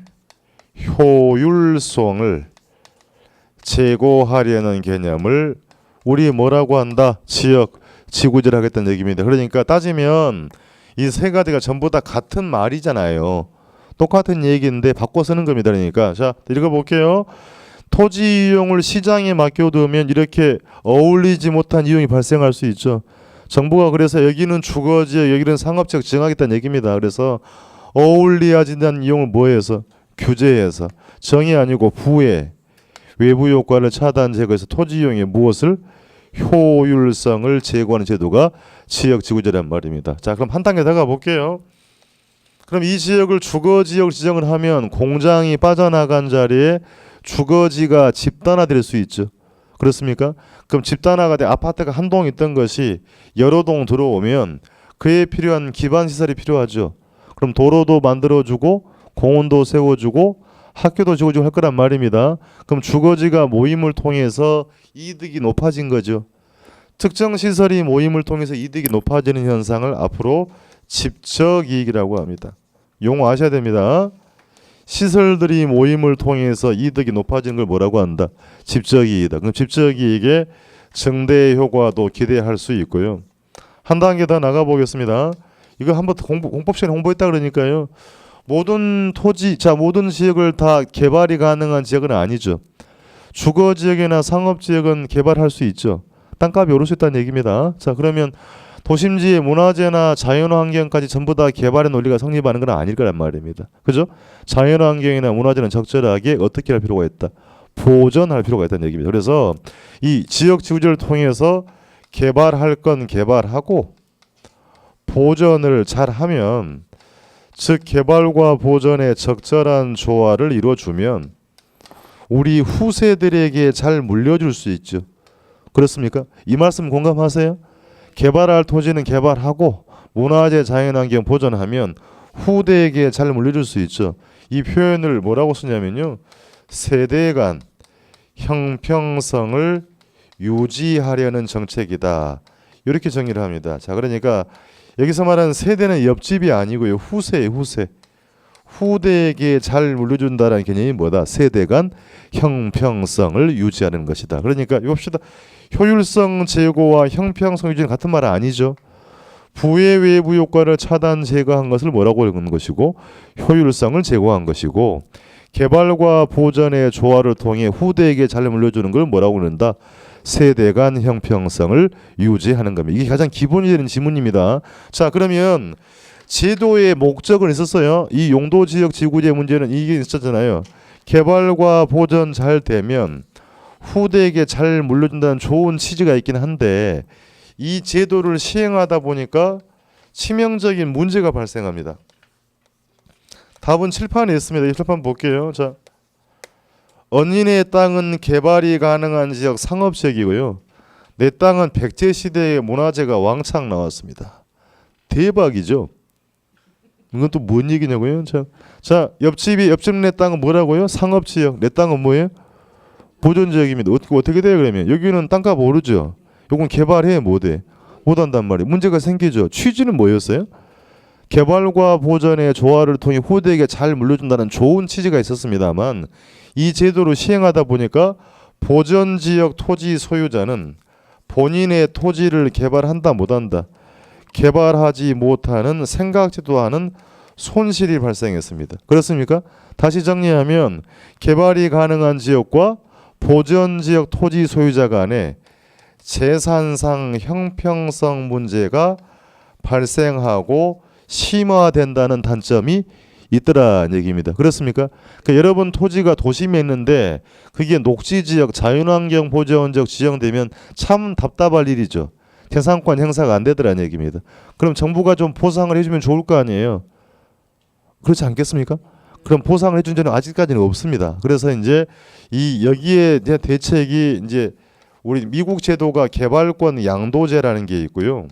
효율성을 제고하려는 개념을 우리 뭐라고 한다? 지역 지구제를 하겠다는 얘기입니다. 그러니까 따지면 이 세 가지가 전부 다 같은 말이잖아요. 똑같은 얘기인데 바꿔 쓰는 겁니다. 그러니까 자, 읽어볼게요. 토지 이용을 시장에 맡겨두면 이렇게 어울리지 못한 이용이 발생할 수 있죠. 정부가 그래서 여기는 주거지역, 여기는 상업지역 지정하겠다는 얘기입니다. 그래서 어울리지 않는 이용을 뭐해서? 규제해서 정이 아니고 부의 외부 효과를 차단 제거해서 토지 이용의 무엇을? 효율성을 제고하는 제도가 지역 지구제란 말입니다. 자, 그럼 한 단계 더 가볼게요. 그럼 이 지역을 주거지역 지정을 하면 공장이 빠져나간 자리에 주거지가 집단화될 수 있죠. 그렇습니까? 그럼 집단화가 돼 아파트가 한 동 있던 것이 여러 동 들어오면 그에 필요한 기반 시설이 필요하죠. 그럼 도로도 만들어주고 공원도 세워주고 학교도 지어주고 할 거란 말입니다. 그럼 주거지가 모임을 통해서 이득이 높아진 거죠. 특정 시설이 모임을 통해서 이득이 높아지는 현상을 앞으로 집적이익이라고 합니다. 용어 아셔야 됩니다. 시설들이 모임을 통해서 이득이 높아지는 걸 뭐라고 한다? 집적이익이다. 그럼 집적이익의 증대 효과도 기대할 수 있고요. 한 단계 더 나가보겠습니다. 이거 한번 공법 시간에 홍보했다 그러니까요. 모든 토지, 자, 모든 지역을 다 개발이 가능한 지역은 아니죠. 주거 지역이나 상업 지역은 개발할 수 있죠. 땅값이 오를 수 있다는 얘기입니다. 자, 그러면 도심지의 문화재나 자연환경까지 전부 다 개발의 논리가 성립하는 건 아닐 거란 말입니다. 그죠? 자연환경이나 문화재는 적절하게 어떻게 할 필요가 있다? 보존할 필요가 있다는 얘기입니다. 그래서 이 지역 지구제를 통해서 개발할 건 개발하고 보존을 잘 하면, 즉 개발과 보존의 적절한 조화를 이루어주면 우리 후세들에게 잘 물려줄 수 있죠. 그렇습니까? 이 말씀 공감하세요? 개발할 토지는 개발하고 문화재 자연환경 보존하면 후대에게 잘 물려줄 수 있죠. 이 표현을 뭐라고 쓰냐면요, 세대 간 형평성을 유지하려는 정책이다, 이렇게 정의를 합니다. 자, 그러니까 여기서 말하는 세대는 옆집이 아니고요. 후세예요. 후세. 후대에게 잘 물려준다라는 개념이 뭐다? 세대 간 형평성을 유지하는 것이다. 그러니까 이거 봅시다. 효율성 제고와 형평성 유지는 같은 말 아니죠. 부의 외부 효과를 차단 제거한 것을 뭐라고 읽는 것이고 효율성을 제고한 것이고 개발과 보전의 조화를 통해 후대에게 잘 물려주는 걸 뭐라고 그런다? 세대 간 형평성을 유지하는 겁니다. 이게 가장 기본이 되는 지문입니다. 자, 그러면 제도의 목적은 있었어요. 이 용도지역 지구제 문제는 이게 있었잖아요. 개발과 보전 잘 되면 후대에게 잘 물려준다는 좋은 취지가 있긴 한데 이 제도를 시행하다 보니까 치명적인 문제가 발생합니다. 답은 칠판에 있습니다. 이 칠판 볼게요. 자, 언니네 땅은 개발이 가능한 지역 상업지역이고요. 내 땅은 백제시대의 문화재가 왕창 나왔습니다. 대박이죠. 이건 또 뭔 얘기냐고요? 자, 옆집 내 땅은 뭐라고요? 상업지역. 내 땅은 뭐예요? 보존지역입니다. 어떻게 돼요 그러면? 여기는 땅값 오르죠. 요건 개발해 못해. 못한단 말이에요. 문제가 생기죠. 취지는 뭐였어요? 개발과 보전의 조화를 통해 후대에게 잘 물려준다는 좋은 취지가 있었습니다만 이 제도를 시행하다 보니까 보전지역 토지 소유자는 본인의 토지를 개발한다 못한다. 개발하지 못하는 생각지도 않은 손실이 발생했습니다. 그렇습니까? 다시 정리하면 개발이 가능한 지역과 보전지역 토지 소유자 간에 재산상 형평성 문제가 발생하고 심화된다는 단점이 있더라는 얘기입니다. 그렇습니까? 그러니까 여러분 토지가 도심에 있는데 그게 녹지지역, 자연환경 보전지역 지정되면 참 답답할 일이죠. 태상권 행사가 안 되더라는 얘기입니다. 그럼 정부가 좀 보상을 해주면 좋을 거 아니에요. 그렇지 않겠습니까? 그럼 보상을 해준 적은 아직까지는 없습니다. 그래서 이제 이 여기에 대한 대책이 이제 우리 미국 제도가 개발권 양도제라는 게 있고요.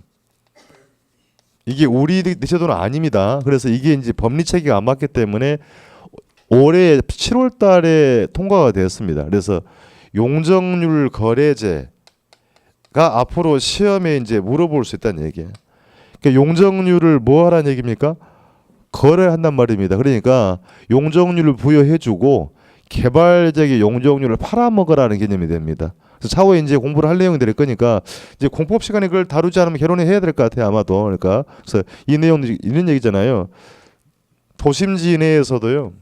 이게 우리 제도는 아닙니다. 그래서 이게 이제 법리 체계가 안 맞기 때문에 올해 7월 달에 통과가 되었습니다. 그래서 용적률 거래제 가 앞으로 시험에 이제 물어볼 수 있다는 얘기예요. 그러니까 용적률을 뭐 하라는 얘기입니까? 거래한단 말입니다. 그러니까 용적률을 부여해주고 개발적인 용적률을 팔아먹으라는 개념이 됩니다. 그래서 차후에 이제 공부를 할 내용이 될 거니까 이제 공법 시간에 그걸 다루지 않으면 결론을 해야 될 것 같아요 아마도. 그러니까 그래서 이 내용도 이런 얘기잖아요. 도심지 내에서도요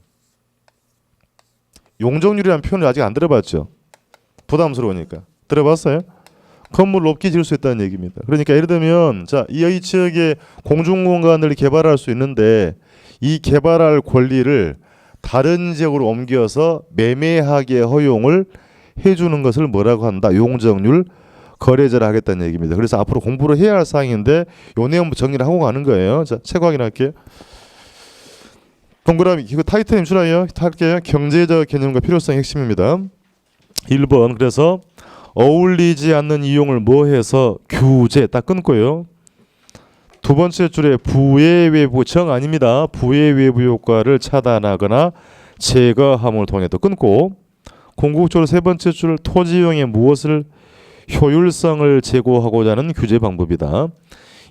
용적률이라는 표현을 아직 안 들어봤죠. 부담스러우니까. 들어봤어요? 건물 높게 지을 수 있다는 얘기입니다. 그러니까 예를 들면 자, 이 지역에 공중공간을 개발할 수 있는데 이 개발할 권리를 다른 지역으로 옮겨서 매매하게 허용을 해주는 것을 뭐라고 한다? 용적률 거래제를 하겠다는 얘기입니다. 그래서 앞으로 공부를 해야 할 사항인데 요 내용 정리를 하고 가는 거예요. 자, 책 확인할게요. 동그라미 이거 타이틀 임출하여 할게요. 경제적 개념과 필요성의 핵심입니다. 1번 그래서 어울리지 않는 이용을 뭐해서 규제 딱 끊고요. 두 번째 줄에 부의 외부 정 아닙니다. 부의 외부 효과를 차단하거나 제거함을 통해 또 끊고 궁극적으로 세 번째 줄 토지용에 무엇을 효율성을 제고하고자 하는 규제 방법이다.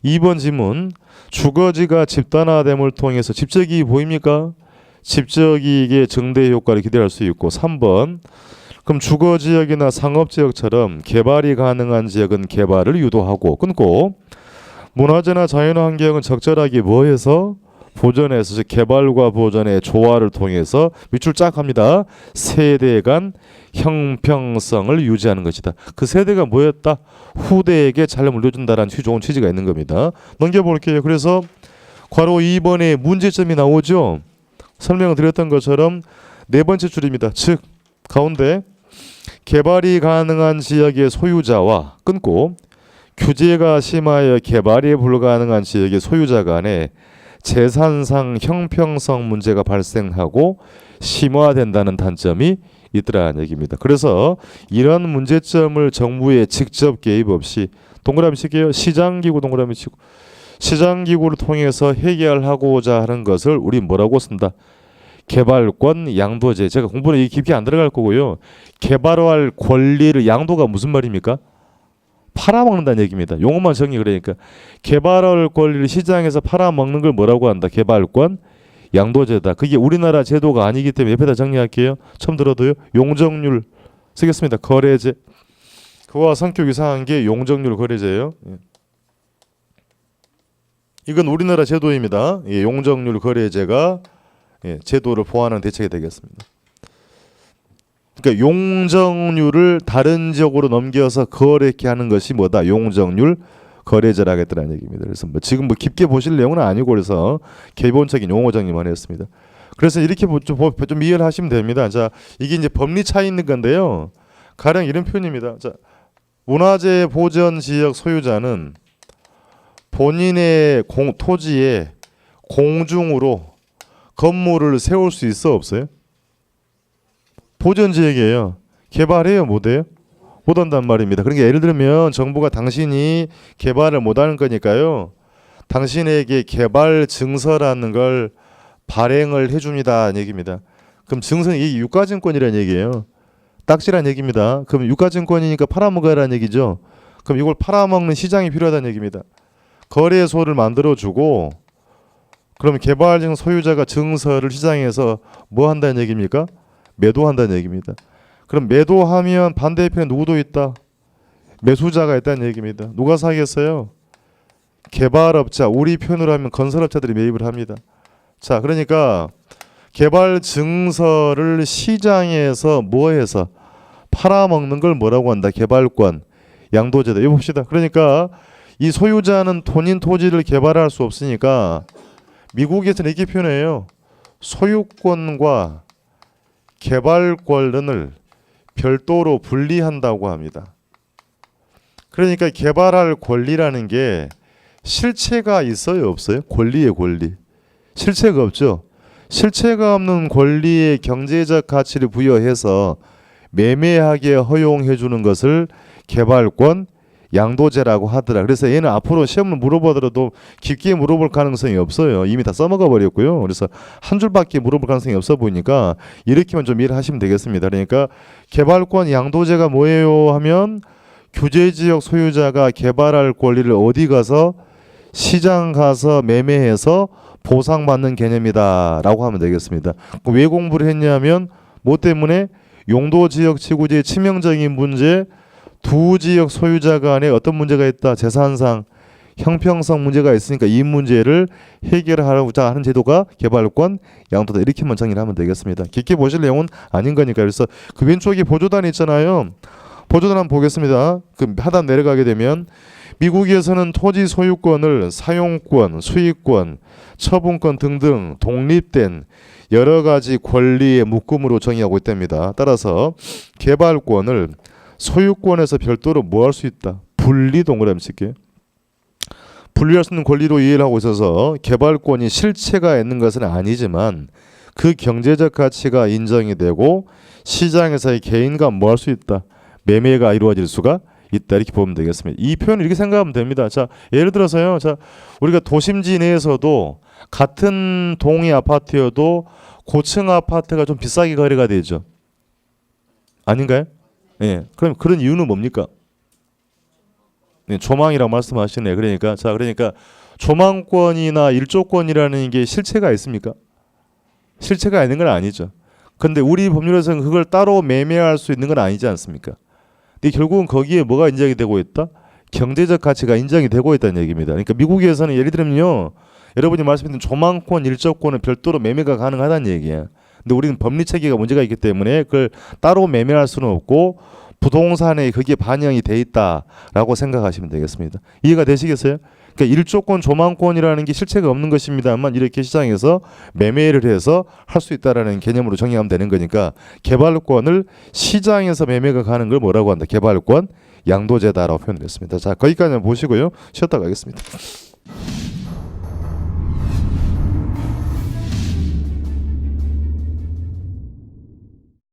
2번 지문 주거지가 집단화됨을 통해서 집적이익이 보입니까? 집적이익의 증대 효과를 기대할 수 있고 3번 그럼 주거지역이나 상업지역처럼 개발이 가능한 지역은 개발을 유도하고 끊고 문화재나 자연환경은 적절하게 뭐해서 보존해서 즉 개발과 보존의 조화를 통해서 밑줄 쫙 합니다. 세대 간 형평성을 유지하는 것이다. 그 세대가 뭐였다? 후대에게 잘 물려준다라는 좋은 취지가 있는 겁니다. 넘겨볼게요. 그래서 괄호 2번에 문제점이 나오죠. 설명을 드렸던 것처럼 네 번째 줄입니다. 즉 가운데 개발이 가능한 지역의 소유자와 끊고 규제가 심하여 개발이 불가능한 지역의 소유자 간에 재산상 형평성 문제가 발생하고 심화된다는 단점이 있더라는 얘기입니다. 그래서 이런 문제점을 정부의 직접 개입 없이 동그라미 칠게요. 시장기구 동그라미 치고 시장기구를 통해서 해결하고자 하는 것을 우리 뭐라고 쓴다? 개발권 양도제. 제가 공부는 깊이 안 들어갈 거고요. 개발할 권리를 양도가 무슨 말입니까? 팔아먹는다는 얘기입니다. 용어만 정리 그러니까 개발할 권리를 시장에서 팔아먹는 걸 뭐라고 한다? 개발권 양도제다. 그게 우리나라 제도가 아니기 때문에 옆에다 정리할게요. 처음 들어도요. 용적률 쓰겠습니다. 거래제. 그와 성격 이상한 게 용적률 거래제예요. 예. 이건 우리나라 제도입니다. 예, 용적률 거래제가 예, 제도를 보완하는 대책이 되겠습니다. 그러니까 용적률을 다른 지역으로 넘겨서 거래케 하는 것이 뭐다? 용적률 거래제라고 했다는 얘기입니다. 그래서 뭐 지금 뭐 깊게 보실 내용은 아니고 그래서 기본적인 용어 정리만 했습니다. 그래서 이렇게 좀 이해를 하시면 됩니다. 자, 이게 이제 법리 차이 있는 건데요. 가령 이런 표현입니다. 자, 문화재 보전 지역 소유자는 본인의 토지에 공중으로 건물을 세울 수 있어 없어요? 보전 지역이에요. 개발해요 못해요? 못한단 말입니다. 그러니까 예를 들면 정부가 당신이 개발을 못하는 거니까요. 당신에게 개발 증서라는 걸 발행을 해줍니다 얘기입니다. 그럼 증서는 이게 유가증권이라는 얘기예요. 딱지란 얘기입니다. 그럼 유가증권이니까 팔아먹어라는 얘기죠. 그럼 이걸 팔아먹는 시장이 필요하다는 얘기입니다. 거래소를 만들어주고 그럼 개발증 소유자가 증서를 시장에서 뭐 한다는 얘기입니까? 매도한다는 얘기입니다. 그럼 매도하면 반대편에 누구도 있다? 매수자가 있다는 얘기입니다. 누가 사겠어요? 개발업자, 우리 편으로 하면 건설업자들이 매입을 합니다. 자, 그러니까 개발 증서를 시장에서 뭐해서 팔아먹는 걸 뭐라고 한다? 개발권, 양도제다. 이거 봅시다. 그러니까 이 소유자는 본인 토지를 개발할 수 없으니까 미국에서는 이렇게 표현해요. 소유권과 개발권을 별도로 분리한다고 합니다. 그러니까 개발할 권리라는 게 실체가 있어요, 없어요? 권리의 권리. 실체가 없죠. 실체가 없는 권리에 경제적 가치를 부여해서 매매하게 허용해 주는 것을 개발권 양도제라고 하더라. 그래서 얘는 앞으로 시험을 물어보더라도 깊게 물어볼 가능성이 없어요. 이미 다 써먹어 버렸고요. 그래서 한 줄밖에 물어볼 가능성이 없어 보이니까 이렇게만 좀 이해를 하시면 되겠습니다. 그러니까 개발권 양도제가 뭐예요 하면 규제지역 소유자가 개발할 권리를 어디 가서 시장 가서 매매해서 보상받는 개념이다 라고 하면 되겠습니다. 왜 공부를 했냐면 뭐 때문에 용도지역 지구제의 치명적인 문제, 두 지역 소유자 간에 어떤 문제가 있다. 재산상 형평성 문제가 있으니까 이 문제를 해결하고자 하는 제도가 개발권 양도다. 이렇게만 정리를 하면 되겠습니다. 깊게 보실 내용은 아닌 거니까. 그래서 그 왼쪽에 보조단 있잖아요. 보조단 한번 보겠습니다. 그 하단 내려가게 되면 미국에서는 토지 소유권을 사용권, 수익권, 처분권 등등 독립된 여러 가지 권리의 묶음으로 정의하고 있답니다. 따라서 개발권을 소유권에서 별도로 뭐 할 수 있다? 분리 동그라미 칠게요. 분리할 수 있는 권리로 이해를 하고 있어서 개발권이 실체가 있는 것은 아니지만 그 경제적 가치가 인정이 되고 시장에서의 개인과 뭐 할 수 있다? 매매가 이루어질 수가 있다. 이렇게 보면 되겠습니다. 이 표현을 이렇게 생각하면 됩니다. 자, 예를 들어서요. 자, 우리가 도심지 내에서도 같은 동의 아파트여도 고층 아파트가 좀 비싸게 거래가 되죠. 아닌가요? 예. 그럼 그런 이유는 뭡니까? 네, 조망이라고 말씀하시네. 그러니까 그러니까 조망권이나 일조권이라는 게 실체가 있습니까? 실체가 있는 건 아니죠. 근데 우리 법률에서는 그걸 따로 매매할 수 있는 건 아니지 않습니까? 근데 결국은 거기에 뭐가 인정이 되고 있다? 경제적 가치가 인정이 되고 있다는 얘기입니다. 그러니까 미국에서는 예를 들면요, 여러분이 말씀드린 조망권, 일조권은 별도로 매매가 가능하다는 얘기예요. 근데 우리는 법리 체계가 문제가 있기 때문에 그걸 따로 매매할 수는 없고 부동산에 그게 반영이 돼 있다라고 생각하시면 되겠습니다. 이해가 되시겠어요? 그러니까 일조권, 조망권이라는 게 실체가 없는 것입니다만 이렇게 시장에서 매매를 해서 할 수 있다라는 개념으로 정의하면 되는 거니까 개발권을 시장에서 매매가 가는 걸 뭐라고 한다? 개발권 양도제다라고 표현을 했습니다. 자, 거기까지만 보시고요. 쉬었다 가겠습니다.